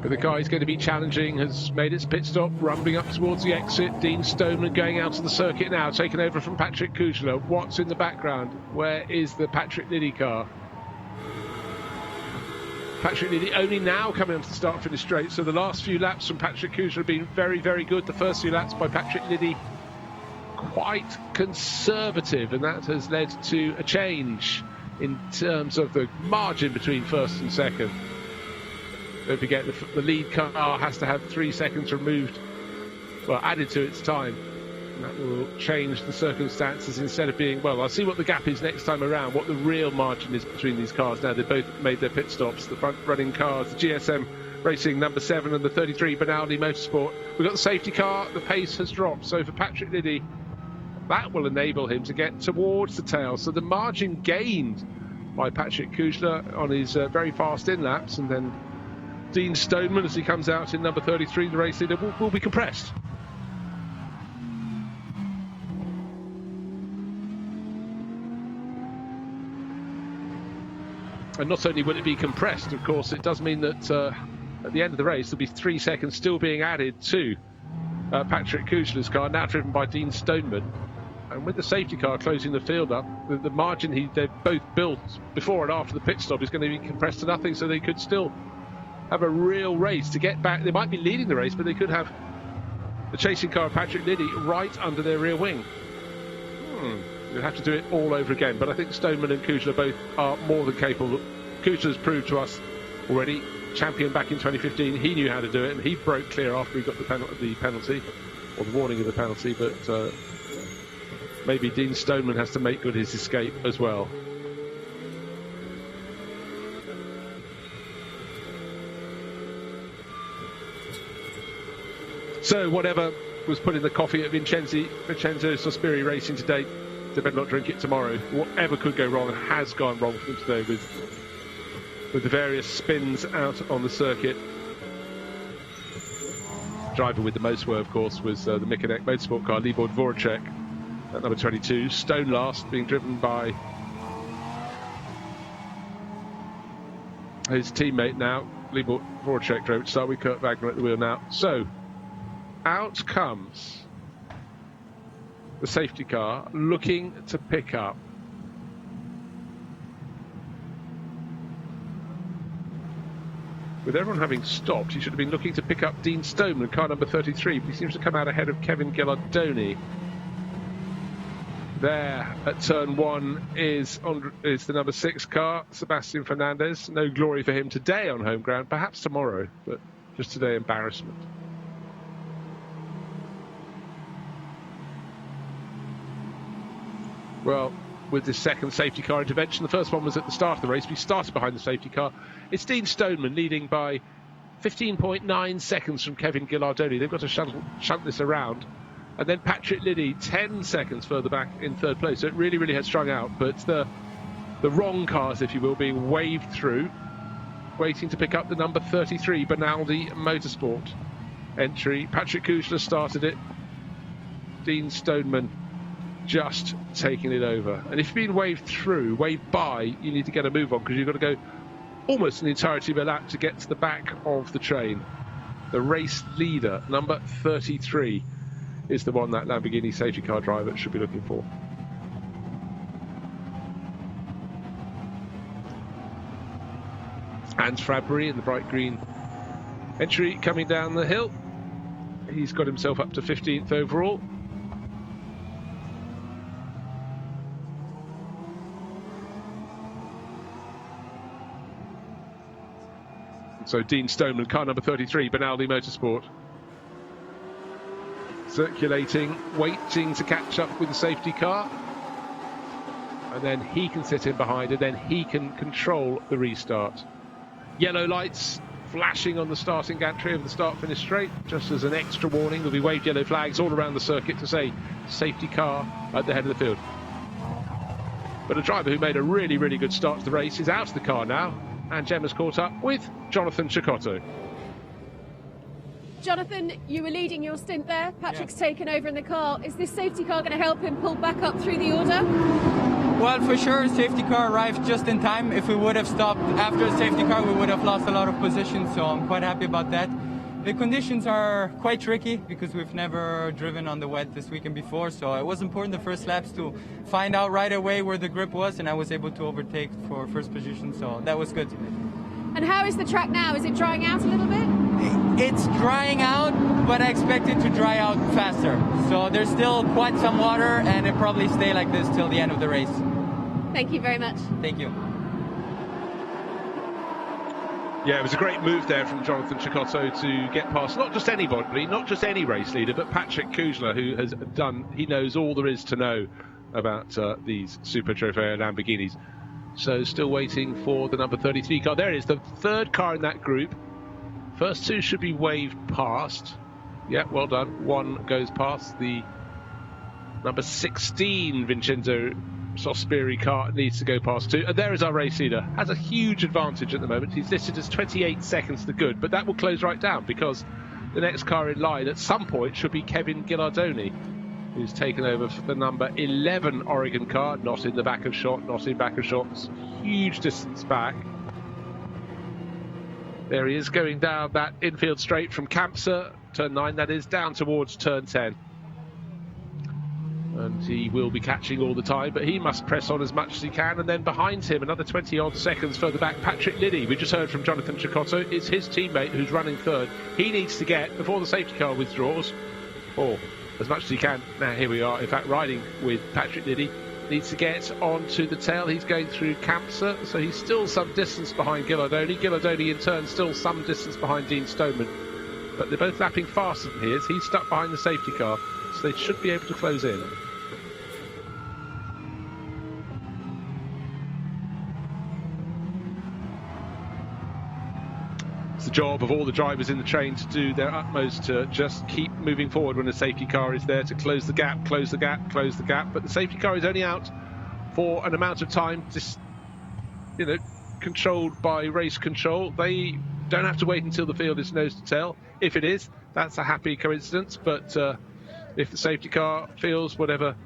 But the car he's going to be challenging has made its pit stop, rumbling up towards the exit. Dean Stoneman going out of the circuit now, taken over from Patrick Kujla. What's in the background? Where is the Patrick Liddy car? Patrick Liddy only now coming onto the start-finish straight, so the last few laps from Patrick Kujla have been very, very good. The first few laps by Patrick Liddy quite conservative, and that has led to a change in terms of the margin between first and second. Don't forget, the lead car has to have 3 seconds removed, well, added to its time. And that will change the circumstances. Instead of being, well, I'll see what the gap is next time around, what the real margin is between these cars. Now they've both made their pit stops. The front-running cars, the GSM Racing number 7 and the 33 Benaldi Motorsport. We've got the safety car. The pace has dropped. So for Patrick Liddy, that will enable him to get towards the tail. So the margin gained by Patrick Kujla on his very fast in-laps, and then Dean Stoneman, as he comes out in number 33, the race leader, will be compressed. And not only will it be compressed, of course, it does mean that at the end of the race there'll be 3 seconds still being added to Patrick Kujla's car, now driven by Dean Stoneman. And with the safety car closing the field up, the margin they've both built before and after the pit stop is going to be compressed to nothing, so they could still have a real race to get back. They might be leading the race, but they could have the chasing car of Patrick Liddy right under their rear wing. You'll have to do it all over again, but I think Stoneman and Kujla both are more than capable. Kujla's proved to us already champion back in 2015. He knew how to do it, and he broke clear after he got the penalty, or the warning of the penalty, but maybe Dean Stoneman has to make good his escape as well. So whatever was put in the coffee at Vincenzo Sospiri Racing today, they better not drink it tomorrow. Whatever could go wrong has gone wrong for them today with the various spins out on the circuit. Driver with the most were, of course, was the Mikonek Motorsport car, Libor Dvoracek, at number 22. Stone last, being driven by his teammate now. Libor Dvoracek drove to start with Kurt Wagner at the wheel now. So, out comes the safety car, looking to pick up with everyone having stopped. He should have been looking to pick up Dean Stoneman, car number 33, but he seems to come out ahead of Kevin Ghilardoni. There at turn 1 is the number 6 car, Sebastian Fernandez. No glory for him today on home ground, perhaps tomorrow, but just today, embarrassment. Well, with this second safety car intervention, the first one was at the start of the race. We started behind the safety car. It's Dean Stoneman leading by 15.9 seconds from Kevin Ghilardoni. They've got to shunt this around. And then Patrick Liddy, 10 seconds further back in third place. So it really, really has strung out. But the wrong cars, if you will, being waved through, waiting to pick up the number 33, Benaldi Motorsport entry. Patrick Kujla started it. Dean Stoneman just taking it over. And if you've been waved by, you need to get a move on, because you've got to go almost the entirety of a lap to get to the back of the train. The race leader, number 33, is the one that Lamborghini safety car driver should be looking for. Hans Fradbury in the bright green entry coming down the hill. He's got himself up to 15th overall. So Dean Stoneman, car number 33, Benaldi Motorsport. Circulating, waiting to catch up with the safety car. And then he can sit in behind, and then he can control the restart. Yellow lights flashing on the starting gantry of the start-finish straight. Just as an extra warning, there'll be waved yellow flags all around the circuit to say safety car at the head of the field. But a driver who made a really, really good start to the race is out of the car now. And Gemma's caught up with Jonathan Cecotto. Jonathan, you were leading your stint there. Patrick's taken over in the car. Is this safety car going to help him pull back up through the order? Well, for sure, safety car arrived just in time. If we would have stopped after the safety car, we would have lost a lot of position, so I'm quite happy about that. The conditions are quite tricky because we've never driven on the wet this weekend before, so it was important the first laps to find out right away where the grip was, and I was able to overtake for first position, so that was good. And how is the track now? Is it drying out a little bit? It's drying out, but I expect it to dry out faster. So there's still quite some water, and it'll probably stay like this till the end of the race. Thank you very much. Thank you. Yeah, it was a great move there from Jonathan Cecotto to get past not just anybody, not just any race leader, but Patrick Kujla, who he knows all there is to know about these Super Trofeo Lamborghinis. So still waiting for the number 33 car. There it is, the third car in that group. First two should be waved past. Yeah, well done. One goes past. The number 16 Vincenzo Sospiri car needs to go past two. And there is our race leader. Has a huge advantage at the moment. He's listed as 28 seconds to good, but that will close right down because the next car in line at some point should be Kevin Ghilardoni, who's taken over for the number 11 Oregon car. Not in the back of shot, not in back of shot. Huge distance back. There he is going down that infield straight from Campsa, turn 9 that is, down towards turn 10. And he will be catching all the time, but he must press on as much as he can. And then behind him, another 20-odd seconds further back, Patrick Liddy. We just heard from Jonathan Cecotto. It's his teammate who's running third. He needs to get, before the safety car withdraws, or as much as he can. Now, here we are, in fact, riding with Patrick Liddy needs to get onto the tail. He's going through Campsa, so he's still some distance behind Ghilardoni. Ghilardoni in turn still some distance behind Dean Stoneman, but they're both lapping faster than he is. He's stuck behind the safety car, so they should be able to close in. It's the job of all the drivers in the train to do their utmost to just keep moving forward when the safety car is there to close the gap, close the gap, close the gap. But the safety car is only out for an amount of time, just, you know, controlled by race control. They don't have to wait until the field is nose to tail. If it is, that's a happy coincidence. But if the safety car feels whatever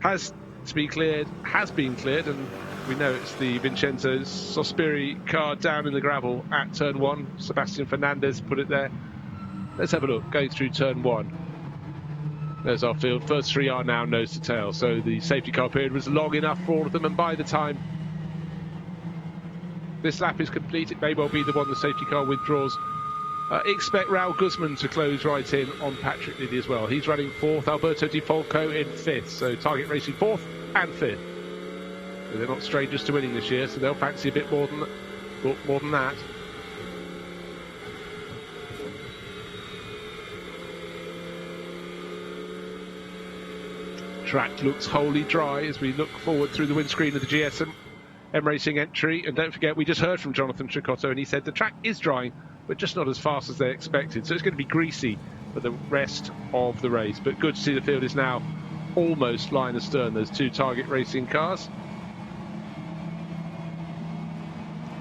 has to be cleared has been cleared, and we know it's the Vincenzo Sospiri car down in the gravel at turn 1. Sebastian Fernandez put it there. Let's have a look, going through turn 1. There's our field. First 3 are now nose to tail, so the safety car period was long enough for all of them, and by the time this lap is complete, it may well be the one the safety car withdraws. Expect Raul Guzman to close right in on Patrick Liddy as well. He's running 4th, Alberto Di Folco in 5th, so Target Racing 4th and 5th. So they're not strangers to winning this year, so they'll fancy a bit more than that. Track looks wholly dry as we look forward through the windscreen of the GSM Racing entry, and don't forget we just heard from Jonathan Tricotto, and he said the track is drying but just not as fast as they expected, so it's going to be greasy for the rest of the race. But good to see the field is now almost line astern those 2 Target Racing cars.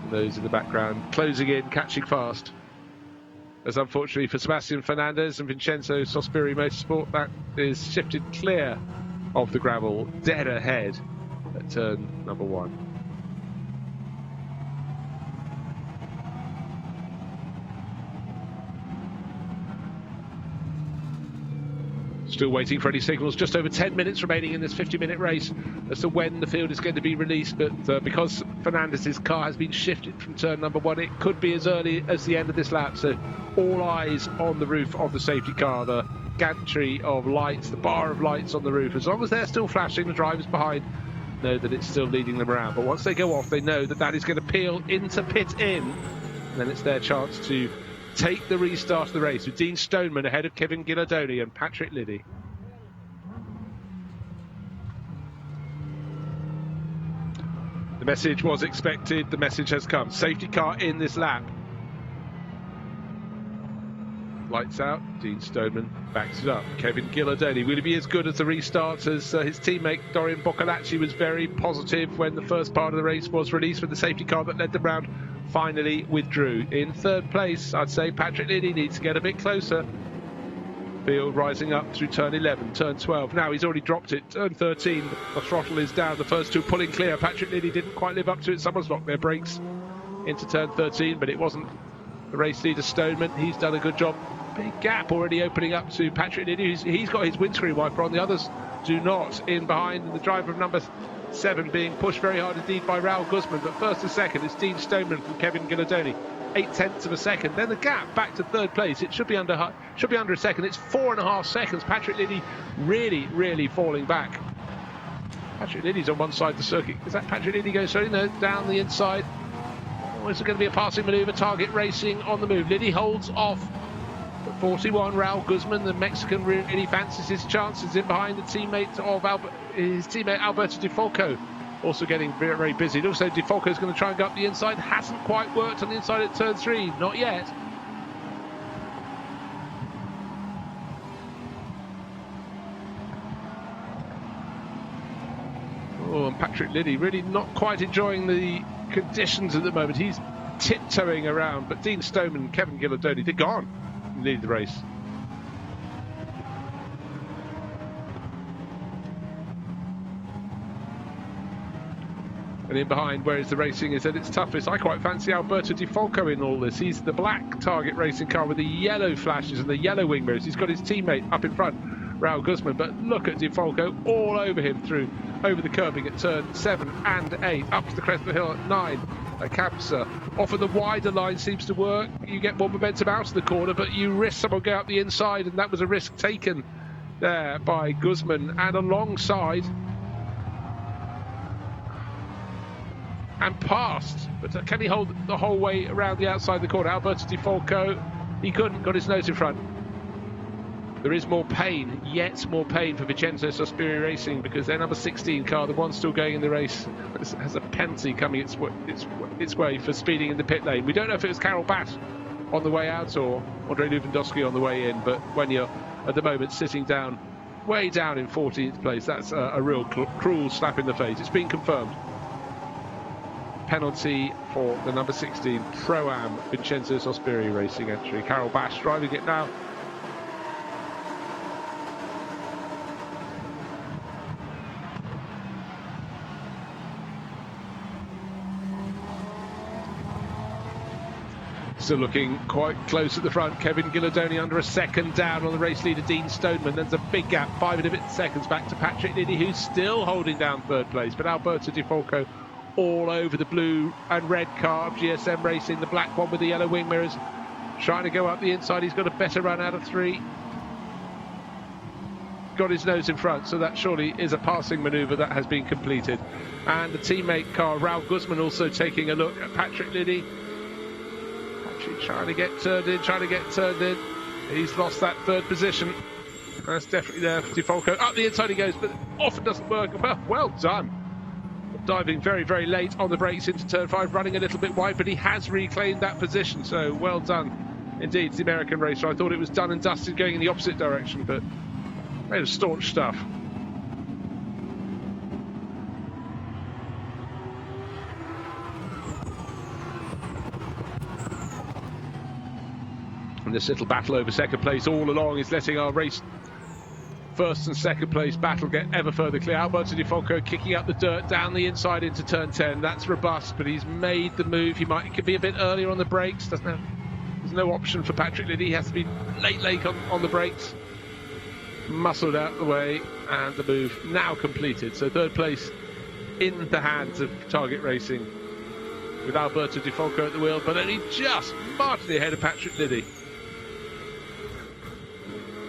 And those in the background closing in, catching fast, as unfortunately for Sebastian Fernandez and Vincenzo Sospiri Motorsport, that is shifted clear of the gravel, dead ahead at turn number 1. Still waiting for any signals. Just over 10 minutes remaining in this 50-minute race as to when the field is going to be released. But because Fernandez's car has been shifted from turn number 1, it could be as early as the end of this lap. So all eyes on the roof of the safety car, the gantry of lights, the bar of lights on the roof. As long as they're still flashing, the drivers behind know that it's still leading them around. But once they go off, they know that that is going to peel into pit in. And then it's their chance to take the restart of the race, with Dean Stoneman ahead of Kevin Ghilardoni and Patrick Liddy. The message was expected, the message has come. Safety car in this lap. Lights out, Dean Stoneman backs it up. Kevin Ghilardoni, will he be as good as the restart as his teammate Dorian Boccolacci was very positive when the first part of the race was released, when the safety car that led them round finally withdrew. In 3rd place, I'd say Patrick Liddy needs to get a bit closer. Field rising up through turn 11, turn 12. Now he's already dropped it. Turn 13, the throttle is down. The first 2 pulling clear. Patrick Liddy didn't quite live up to it. Someone's locked their brakes into turn 13, but it wasn't the race leader Stoneman. He's done a good job. Big gap already opening up to Patrick Liddy. He's got his windscreen wiper on. The others do not. In behind, the driver of number 7 being pushed very hard indeed by Raul Guzman, but first and second it's Dean Stoneman from Kevin Ghilardoni, 0.8 of a second. Then the gap back to 3rd place, it should be under a second. It's 4.5 seconds. Patrick Liddy really falling back. Patrick Liddy's on one side of the circuit. Is that Patrick Liddy going slowly? No, down the inside. Oh, is it going to be a passing manoeuvre? Target Racing on the move. Liddy holds off. 41, Raul Guzman, the Mexican, really fancies his chances in behind his teammate Alberto Di Folco, also getting very busy. It also, Di Folco is going to try and go up the inside. Hasn't quite worked on the inside at turn 3, not yet. Oh, and Patrick Liddy really not quite enjoying the conditions at the moment. He's tiptoeing around, but Dean Stoneman and Kevin Ghilardoni, they're gone. Lead the race. And in behind, whereas the racing is at its toughest, I quite fancy Alberto Di Folco in all this. He's the black Target Racing car with the yellow flashes and the yellow wing mirrors. He's got his teammate up in front, Raul Guzman, but look at Di Folco all over him over the curbing at turn 7 and 8, up to the crest of the hill at 9. Campsa often the wider line seems to work. You get more momentum out of the corner, but you risk someone going up the inside, and that was a risk taken there by Guzman. And alongside and passed. But can he hold the whole way around the outside of the corner? Alberto Di Falco, he couldn't, got his nose in front. There is more pain, yet more pain for Vincenzo Sospiri Racing, because their number 16 car, the one still going in the race, has a penalty coming its way for speeding in the pit lane. We don't know if it was Karel Bass on the way out or Andrei Lewandowski on the way in, but when you're at the moment sitting down, way down in 14th place, that's a real cruel slap in the face. It's been confirmed. Penalty for the number 16 Pro-Am Vincenzo Sospiri Racing entry. Karel Bass driving it now. Still looking quite close at the front. Kevin Gilladoni under a second down on the race leader Dean Stoneman. There's a big gap, 5 and a bit seconds back to Patrick Liddy, who's still holding down third place. But Alberto Di Falco all over the blue and red car of GSM Racing, the black one with the yellow wing mirrors, trying to go up the inside. He's got a better run out of 3. Got his nose in front, so that surely is a passing manoeuvre that has been completed. And the teammate car, Raul Guzman, also taking a look at Patrick Liddy. Trying to get turned in. He's lost that third position. That's definitely there for Di Falco. Up the inside he goes, but often doesn't work. Well done. Diving very, very late on the brakes into turn 5, running a little bit wide, but he has reclaimed that position, so well done indeed to the American racer. I thought it was done and dusted going in the opposite direction, but made of staunch stuff. And this little battle over second place all along is letting our race first and second place battle get ever further clear. Alberto Di Falco kicking up the dirt down the inside into turn 10. That's robust, but he's made the move. He could be a bit earlier on the brakes. There's no option for Patrick Liddy. He has to be late on the brakes. Muscled out the way, and the move now completed. So third place in the hands of Target Racing with Alberto Di Falco at the wheel, but only just marginally ahead of Patrick Liddy.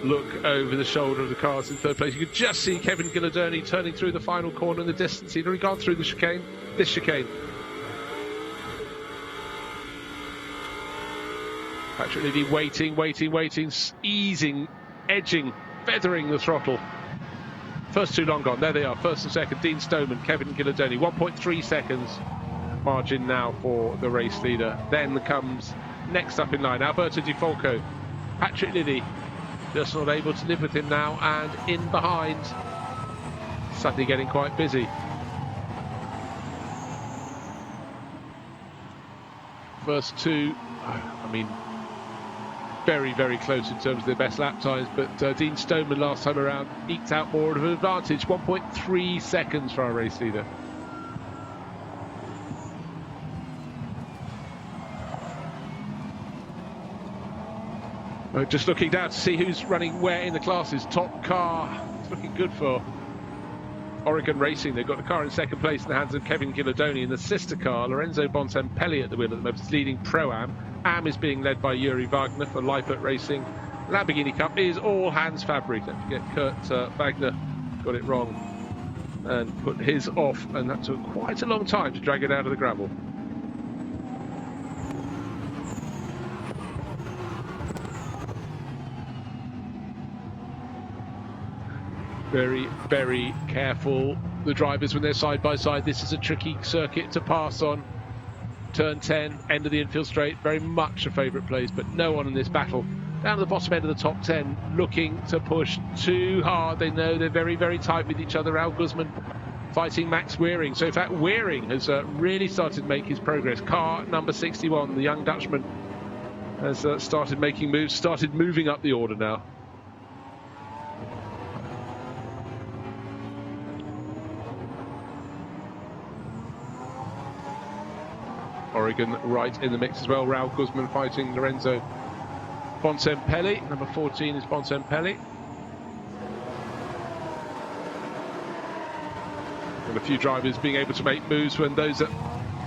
Look over the shoulder of the cars in third place. You could just see Kevin Gilladoni turning through the final corner in the distance. He'd already gone through the chicane, this chicane. Patrick Liddy waiting, easing, edging, feathering the throttle. First 2 long gone. There they are, first and second. Dean Stoneman, Kevin Gilladoni. 1.3 seconds margin now for the race leader. Then comes next up in line Alberto Di Falco, Patrick Liddy. Just not able to live with him now, and in behind, suddenly getting quite busy. First 2, I mean, very, very close in terms of their best lap times, but Dean Stoneman last time around eked out more of an advantage. 1.3 seconds for our race leader. Just looking down to see who's running where in the classes. Top car, it's looking good for Oregon Racing. They've got a car in second place in the hands of Kevin Gilladoni, and the sister car, Lorenzo Bontempelli, at the wheel at the moment, is leading Pro-Am. Am is being led by Yuri Wagner for Leipert Racing. Lamborghini Cup is all Hans Fabry. Don't forget Kurt Wagner got it wrong and put his off, and that took quite a long time to drag it out of the gravel. Very, very careful, the drivers, when they're side by side. This is a tricky circuit to pass on. Turn 10, end of the infield straight, very much a favourite place, but no one in this battle. Down to the bottom end of the top 10, looking to push too hard. They know they're very, very tight with each other. Raul Guzman fighting Max Weering. So in fact, Weering has really started to make his progress. Car number 61, the young Dutchman, has started making moves, started moving up the order now. Oregon right in the mix as well. Raul Guzman fighting Lorenzo Bontempelli. Number 14 is Bontempelli. And a few drivers being able to make moves when those are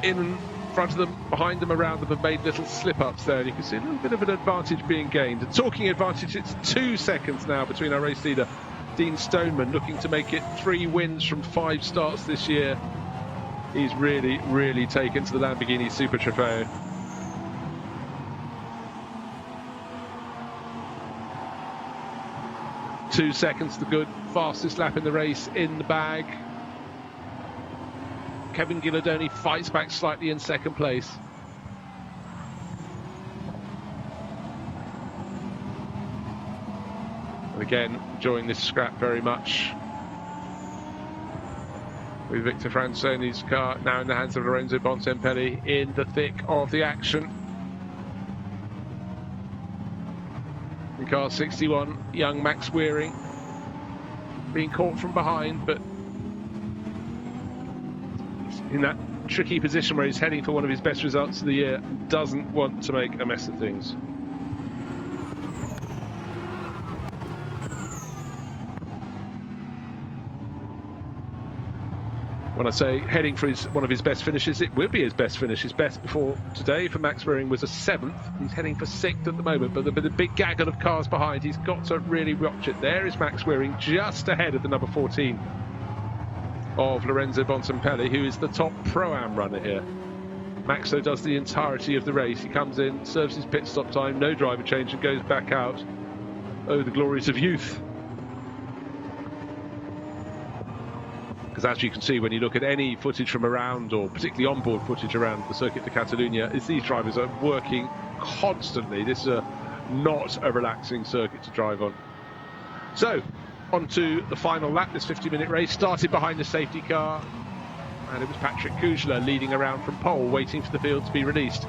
in front of them, behind them, around them have made little slip-ups there. And you can see a little bit of an advantage being gained. And talking advantage, it's 2 seconds now between our race leader, Dean Stoneman, looking to make it 3 wins from 5 starts this year. He's really, really taken to the Lamborghini Super Trofeo. Two seconds to good, fastest lap in the race in the bag. Kevin Guilladoni fights back slightly in second place. And again, enjoying this scrap very much. With Victor Franconi's car now in the hands of Lorenzo Bontempelli in the thick of the action. In car 61, young Max Wearing being caught from behind, but in that tricky position where he's heading for one of his best results of the year, doesn't want to make a mess of things. When I say heading for one of his best finishes, it will be his best finish. His best before today for Max Wearing was a 7th. He's heading for 6th at the moment, but with a big gaggle of cars behind, he's got to really watch it. There is Max Wearing just ahead of the number 14 of Lorenzo Bontempelli, who is the top Pro-Am runner here. Max, though, does the entirety of the race. He comes in, serves his pit stop time, no driver change, and goes back out. Oh, the glories of youth. Because as you can see when you look at any footage from around, or particularly onboard footage around the Circuit de Catalunya, is these drivers are working constantly. This is not a relaxing circuit to drive on. So, on to the final lap. This 50-minute race started behind the safety car, and it was Patrick Kujla leading around from pole, waiting for the field to be released.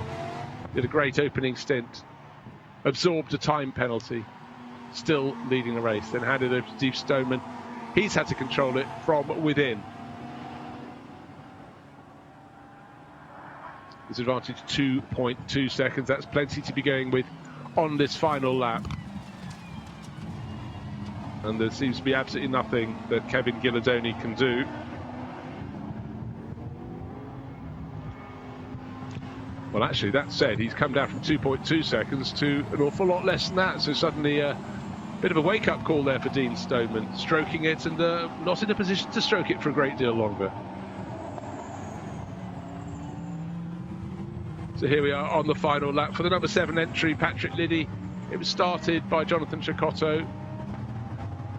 Did a great opening stint, absorbed a time penalty, still leading the race, then handed over to Steve Stoneman. He's had to control it from within. His advantage 2.2 seconds. That's plenty to be going with on this final lap. And there seems to be absolutely nothing that Kevin Guilladoni can do. Well, actually, that said, he's come down from 2.2 seconds to an awful lot less than that. So suddenly bit of a wake-up call there for Dean Stoneman, stroking it and not in a position to stroke it for a great deal longer. So here we are on the final lap for the number 7 entry, Patrick Liddy. It was started by Jonathan Cecotto,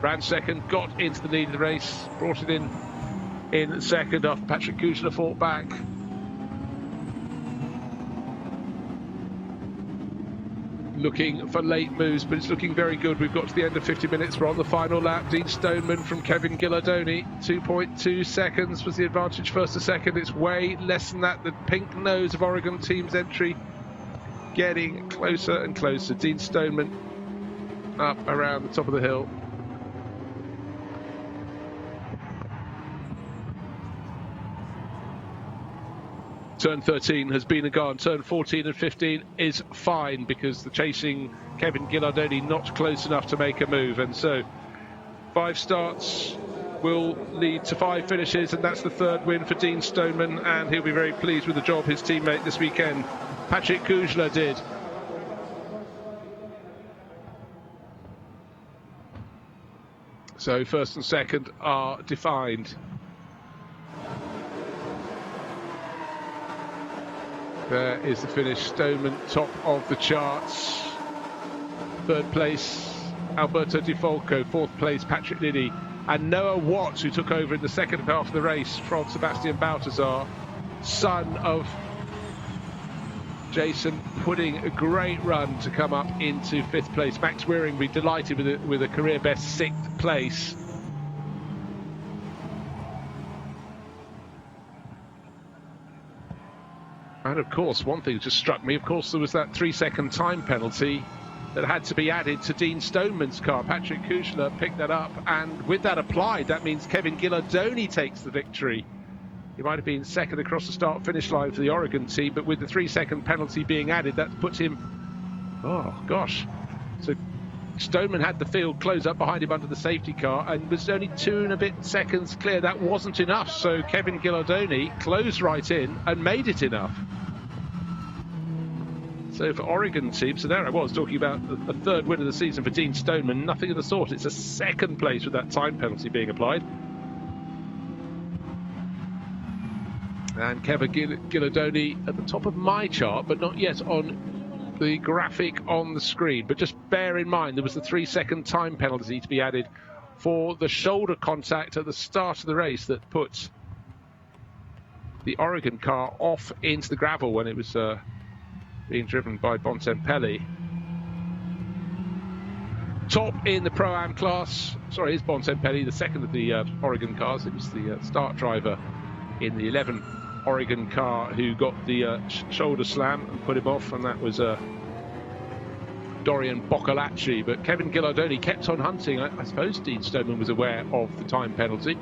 ran second, got into the lead of the race, brought it in second after Patrick Kujla fought back. Looking for late moves, but it's looking very good. We've got to the end of 50 minutes. We're on the final lap. Dean Stoneman from Kevin Guilladoni. 2.2 seconds was the advantage first to second. It's way less than that. The pink nose of Oregon team's entry getting closer and closer. Dean Stoneman up around the top of the hill. Turn 13 has been a gone. Turn 14 and 15 is fine because the chasing Kevin Guilladoni not close enough to make a move. And so 5 starts will lead to 5 finishes, and that's the 3rd win for Dean Stoneman, and he'll be very pleased with the job his teammate this weekend, Patrick Kujla, did. So 1st and 2nd are defined. There is the finish. Stoneman top of the charts. 3rd place, Alberto Di Folco. 4th place, Patrick Liddy. And Noah Watts, who took over in the second half of the race from Sebastian Baltazar, son of Jason, putting a great run to come up into 5th place. Max Wearing will be delighted with a career best 6th place. And of course, one thing just struck me, of course, there was that 3-second time penalty that had to be added to Dean Stoneman's car. Patrick Kujla picked that up, and with that applied, that means Kevin Guilladoni takes the victory. He might have been second across the start-finish line for the Oregon team, but with the 3-second penalty being added, that puts him... Oh, gosh. So Stoneman had the field close up behind him under the safety car and was only 2 and a bit seconds clear. That wasn't enough, so Kevin Guilladoni closed right in and made it enough. So for Oregon team, so there I was talking about a 3rd win of the season for Dean Stoneman. Nothing of the sort. It's a 2nd place with that time penalty being applied. And Kevin Gilladoni at the top of my chart, but not yet on the graphic on the screen. But just bear in mind, there was the 3-second time penalty to be added for the shoulder contact at the start of the race that put the Oregon car off into the gravel when it was being driven by Bontempelli. Top in the Pro-Am class. Sorry, it's Bontempelli, the second of the Oregon cars. It was the start driver in the 11 Oregon car who got the shoulder slam and put him off, and that was Dorian Boccolacci. But Kevin Gillardoni kept on hunting. I suppose Dean Stoneman was aware of the time penalty.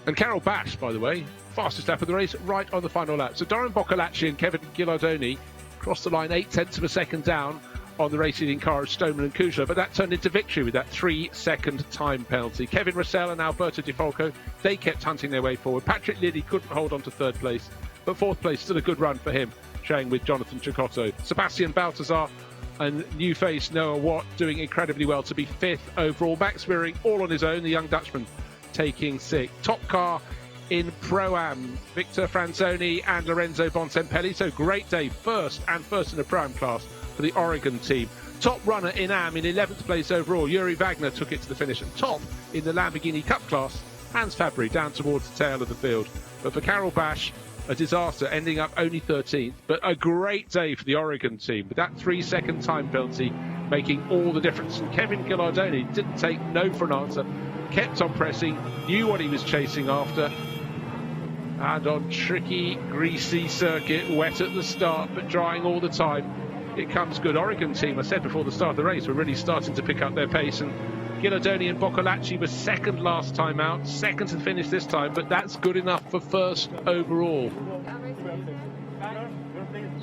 And Carol Bash, by the way, fastest lap of the race, right on the final lap. So Dorian Boccolacci and Kevin Gillardoni crossed the line 0.8 of a second down on the race-leading car of Stoneman and Kuchler, but that turned into victory with that 3-second time penalty. Kevin Russell and Alberto Di Folco, they kept hunting their way forward. Patrick Liddy couldn't hold on to third place, but fourth place still a good run for him, sharing with Jonathan Chicotto. Sebastian Baltazar and new face Noah Watt doing incredibly well to be fifth overall. Max Mirring all on his own, the young Dutchman taking sixth. Top car in Pro-Am, Victor Franzoni and Lorenzo Bontempelli. So great day, first in the Pro-Am class for the Oregon team. Top runner in Am in 11th place overall, Yuri Wagner took it to the finish. And top in the Lamborghini Cup class, Hans Fabry down towards the tail of the field. But for Carol Bash, a disaster, ending up only 13th. But a great day for the Oregon team, with that 3-second time penalty making all the difference. And Kevin Gillardoni didn't take no for an answer, kept on pressing, knew what he was chasing after. And on tricky, greasy circuit, wet at the start, but drying all the time, it comes good. Oregon team, I said before the start of the race, were really starting to pick up their pace. And Gillardoni and Boccolacci were second last time out, second to finish this time, but that's good enough for first overall.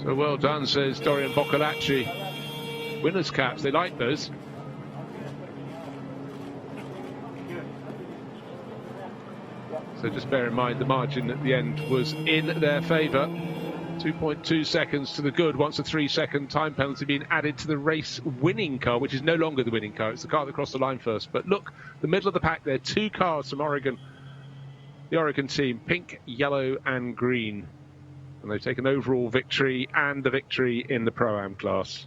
So well done, says Dorian Boccolacci. Winners' caps, they like those. So just bear in mind the margin at the end was in their favour. 2.2 seconds to the good once a 3-second time penalty being added to the race winning car, which is no longer the winning car. It's the car that crossed the line first. But look, the middle of the pack there, two cars from Oregon. The Oregon team, pink, yellow and green. And they've taken overall victory and the victory in the Pro-Am class.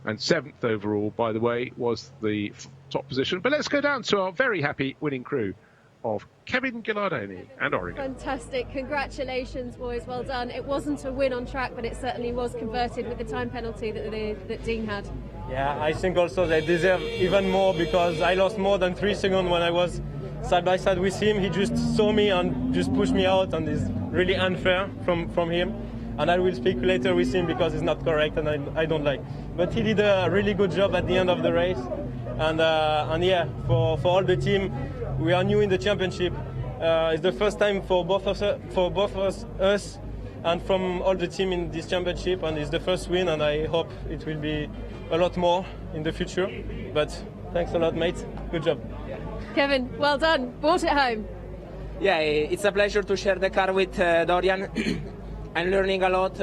And 7th overall, by the way, was the top position. But let's go down to our very happy winning crew of Kevin Gillardoni and Oregon. Fantastic. Congratulations, boys. Well done. It wasn't a win on track, but it certainly was converted with the time penalty that Dean had. Yeah, I think also they deserve even more, because I lost more than 3 seconds when I was side by side with him. He just saw me and just pushed me out, and it's really unfair from him. And I will speak later with him because it's not correct and I don't like. But he did a really good job at the end of the race. And yeah, for all the team, we are new in the championship. It's the first time for both of us and from all the team in this championship, and it's the first win, and I hope it will be a lot more in the future. But thanks a lot, mate. Good job. Kevin, well done. Brought it home. Yeah, it's a pleasure to share the car with Dorian. I'm learning a lot.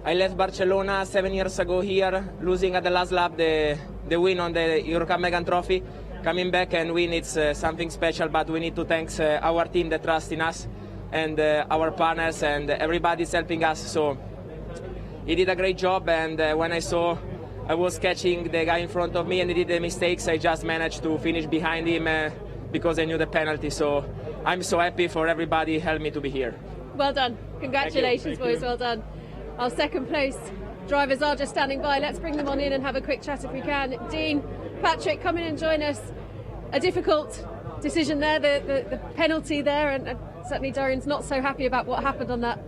I left Barcelona 7 years ago here, losing at the last lap the win on the Eurocup Megane Trophy. Coming back and win, it's something special, but we need to thank our team that trusts in us, and our partners, and everybody's helping us. So he did a great job, and when I saw I was catching the guy in front of me and he did the mistakes, I just managed to finish behind him because I knew the penalty. So I'm so happy for everybody helped me to be here. Well done. Congratulations, Thank you. boys. Well done. Our second place drivers are just standing by. Let's bring them on in and have a quick chat if we can. Dean, Patrick, come in and join us. A difficult decision there, the penalty there, and certainly Dorian's not so happy about what happened on that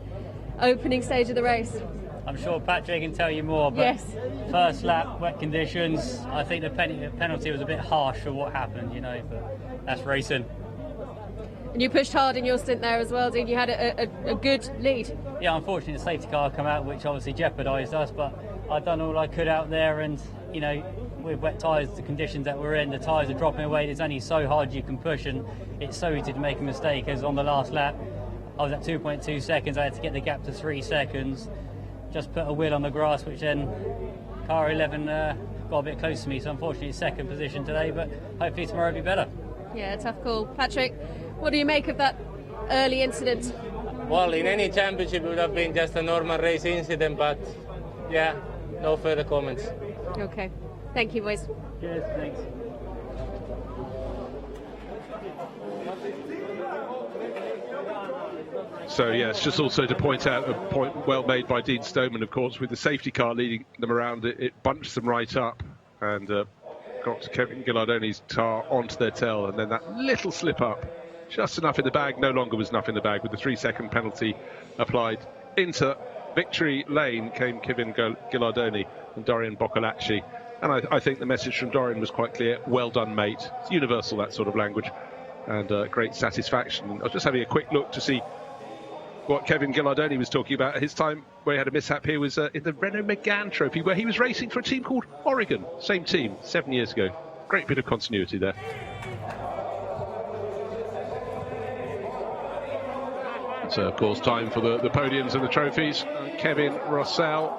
opening stage of the race. I'm sure Patrick can tell you more, but Yes. First lap, wet conditions, I think the penalty was a bit harsh for what happened, but that's racing. And you pushed hard in your stint there as well, Dean. You had a good lead. Yeah, unfortunately the safety car come out, which obviously jeopardised us, but I've done all I could out there, and with wet tyres, the conditions that we're in, the tyres are dropping away, there's only so hard you can push, and it's so easy to make a mistake. As on the last lap, I was at 2.2 seconds, I had to get the gap to 3 seconds, just put a wheel on the grass, which then car 11 got a bit close to me, so unfortunately second position today, but hopefully tomorrow will be better. Yeah, tough call. Patrick, what do you make of that early incident? Well, in any championship it would have been just a normal race incident, but yeah, no further comments. Okay. Thank you, boys. Cheers, thanks. So yes, just also to point out a point well made by Dean Stoneman, of course, with the safety car leading them around, it bunched them right up and got Kevin Gillardoni's car onto their tail, and then that little slip up, just enough in the bag, no longer was enough in the bag, with the 3-second penalty applied. Into victory lane came Kevin Gillardoni and Dorian Boccolacci, and I think the message from Dorian was quite clear: well done, mate. It's universal, that sort of language, and great satisfaction. I was just having a quick look to see what Kevin Gillardoni was talking about. His time where he had a mishap here was in the Renault Megane Trophy, where he was racing for a team called Oregon. Same team, 7 years ago. Great bit of continuity there. So, of course, time for the podiums and the trophies. Kevin Rossell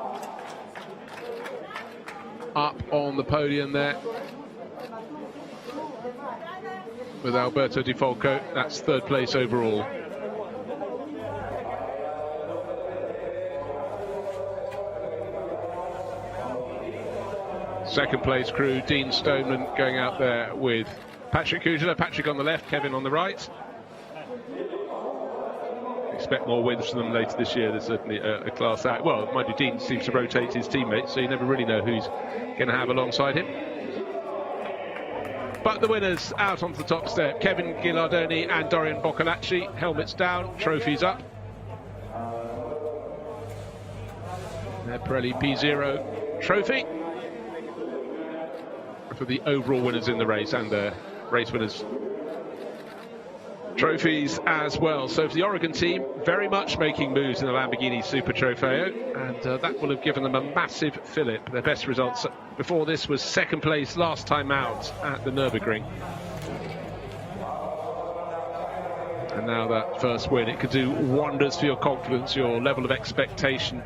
up on the podium there with Alberto Di Folco. That's third place overall. Second place crew, Dean Stoneman going out there with Patrick Kujala. Patrick on the left, Kevin on the right. Expect more wins from them later this year. There's certainly a class act. Well, mind you, Dean seems to rotate his teammates, so you never really know who's going to have alongside him. But the winners out onto the top step: Kevin Gillardoni and Dorian Boccolacci. Helmets down, trophies up. Their Pirelli P0 trophy for the overall winners in the race, and the race winners trophies as well. So for the Oregon team, very much making moves in the Lamborghini Super Trofeo, and that will have given them a massive fillip. Their best results before this was second place last time out at the Nürburgring, and now that first win, it could do wonders for your confidence, your level of expectation.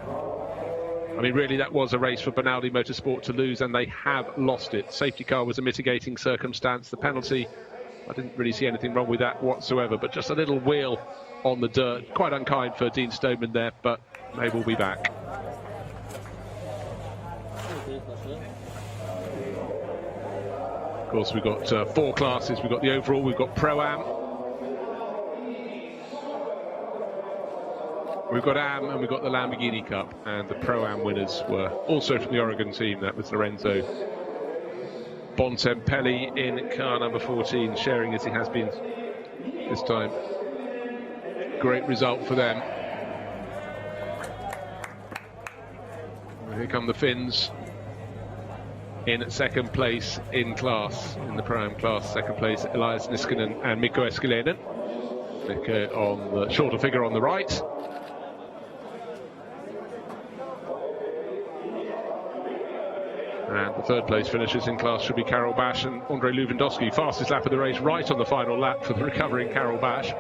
I mean, really, that was a race for Benaldi Motorsport to lose, and they have lost it. Safety car was a mitigating circumstance. The penalty, I didn't really see anything wrong with that whatsoever, but just a little wheel on the dirt. Quite unkind for Dean Stoneman there, but they will be back. Of course, we've got four classes. We've got the overall, we've got Pro-Am, we've got Am, and we've got the Lamborghini Cup. And the Pro-Am winners were also from the Oregon team. That was Lorenzo Bontempelli in car number 14, sharing as he has been this time. Great result for them. Here come the Finns in second place in class, in the Pro-Am class. Second place, Elias Niskanen and Mikko Eskelinen. Mikko on the shorter figure on the right. And the third place finishers in class should be Karel Bash and Andrei Lewandowski. Fastest lap of the race, right on the final lap for the recovering Karel Bash.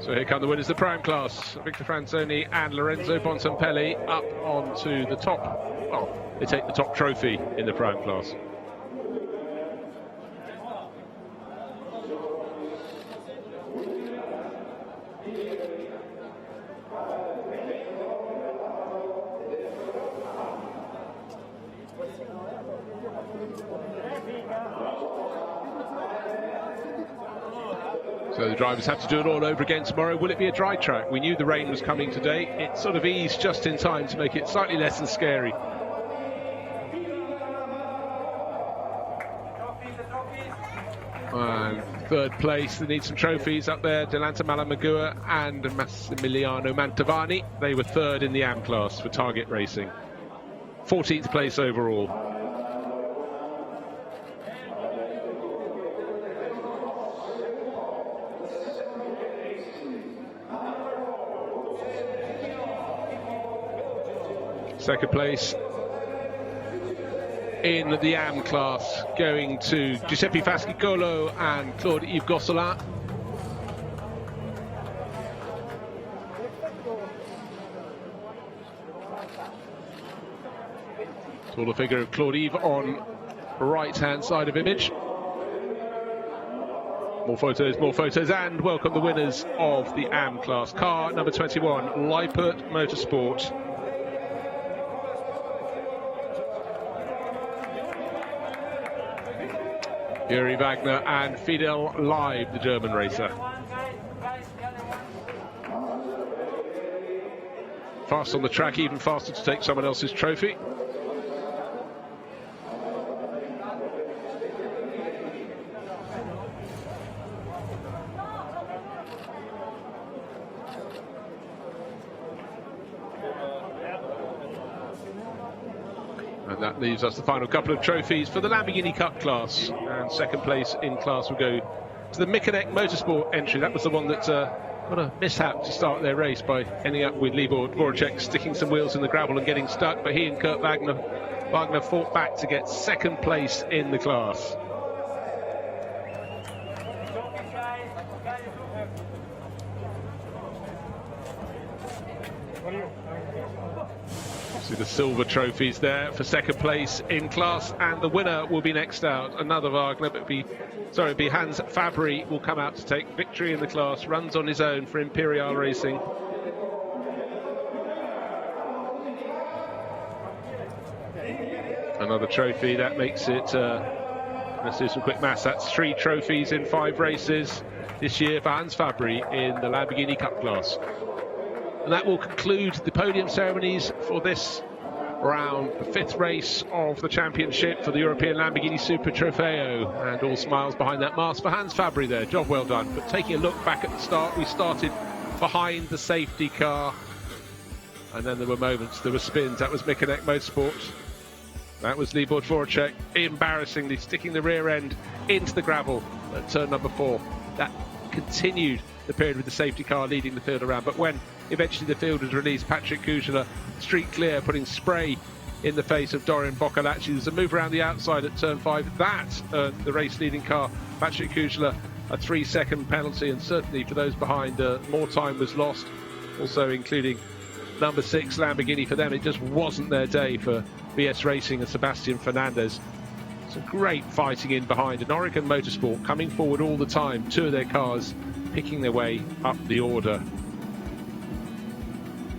So here come the winners of the Pro-Am class. Victor Franzoni and Lorenzo Bontempelli up onto the top. Well, they take the top trophy in the Pro-Am class. So the drivers have to do it all over again tomorrow. Will it be a dry track? We knew the rain was coming today. It sort of eased just in time to make it slightly less than scary. And third place, they need some trophies up there. Delanta Malamagua and Massimiliano Mantovani. They were third in the AM class for Target Racing. 14th place overall. Second place in the AM class going to Giuseppe Fascicolo and Claude-Yves Gosselin. Taller figure of Claude-Yves on right-hand side of image. More photos, and welcome the winners of the AM class. Car number 21, Lippert Motorsport. Yuri Wagner and Fidel Live, the German racer. Fast on the track, even faster to take someone else's trophy. And that leaves us the final couple of trophies for the Lamborghini Cup class. And second place in class will go to the Michanek Motorsport entry. That was the one that got a mishap to start their race by ending up with Libor Dvoracek sticking some wheels in the gravel and getting stuck. But he and Kurt Wagner fought back to get second place in the class. See the silver trophies there for second place in class, and the winner will be next out. Another Wagner, but it'll be Hans Fabry will come out to take victory in the class. Runs on his own for Imperial Racing. Another trophy, that makes it, let's do some quick maths, that's 3 trophies in 5 races this year for Hans Fabry in the Lamborghini Cup class. And that will conclude the podium ceremonies for this round, the 5th race of the championship for the European Lamborghini Super Trofeo. And all smiles behind that mask for Hans Fabry there. Job well done. But taking a look back at the start, we started behind the safety car. And then there were moments, there were spins. That was Michanek Motorsport. That was Libor Dvoracek, embarrassingly sticking the rear end into the gravel at turn number 4. That continued the period with the safety car leading the field around. But when eventually the field was released, Patrick Kujala street clear, putting spray in the face of Dorian Boccolacci. There's a move around the outside at turn 5. That the race leading car, Patrick Kujala, a 3-second penalty, and certainly for those behind, more time was lost. Also including number 6 Lamborghini. For them, it just wasn't their day for BS Racing and Sebastian Fernandez. Some great fighting in behind, and Oregon Motorsport coming forward all the time. 2 of their cars picking their way up the order.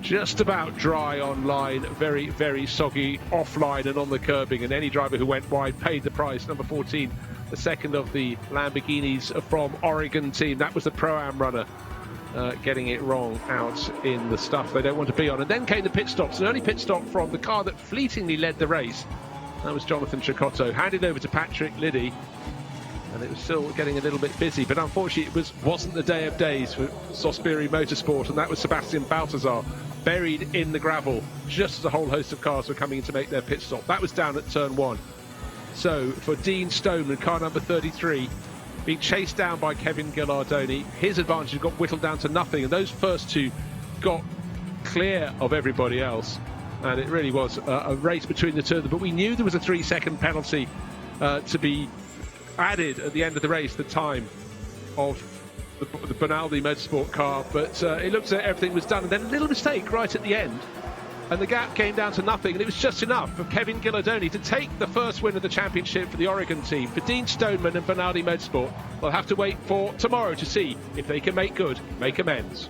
Just about dry on line, very, very soggy offline and on the curbing, and any driver who went wide paid the price. Number 14, the second of the Lamborghinis from Oregon team. That was the Pro-Am runner, getting it wrong out in the stuff they don't want to be on. And then came the pit stops, an early pit stop from the car that fleetingly led the race. That was Jonathan Chicotto, handed over to Patrick Liddy, and it was still getting a little bit busy. But unfortunately, it wasn't the day of days for Sospiri Motorsport, and that was Sebastian Baltazar, buried in the gravel just as a whole host of cars were coming in to make their pit stop. That was down at turn 1. So for Dean Stoneman, car number 33, being chased down by Kevin Gillardoni, his advantage got whittled down to nothing, and those first 2 got clear of everybody else. And it really was a race between the 2 of them. But we knew there was a 3-second penalty to be added at the end of the race, the time of the Bonaldi Motorsport car. But it looked as everything was done. And then a little mistake right at the end, and the gap came down to nothing. And it was just enough for Kevin Gillardoni to take the first win of the championship for the Oregon team. For Dean Stoneman and Bonaldi Motorsport, we'll have to wait for tomorrow to see if they can make amends.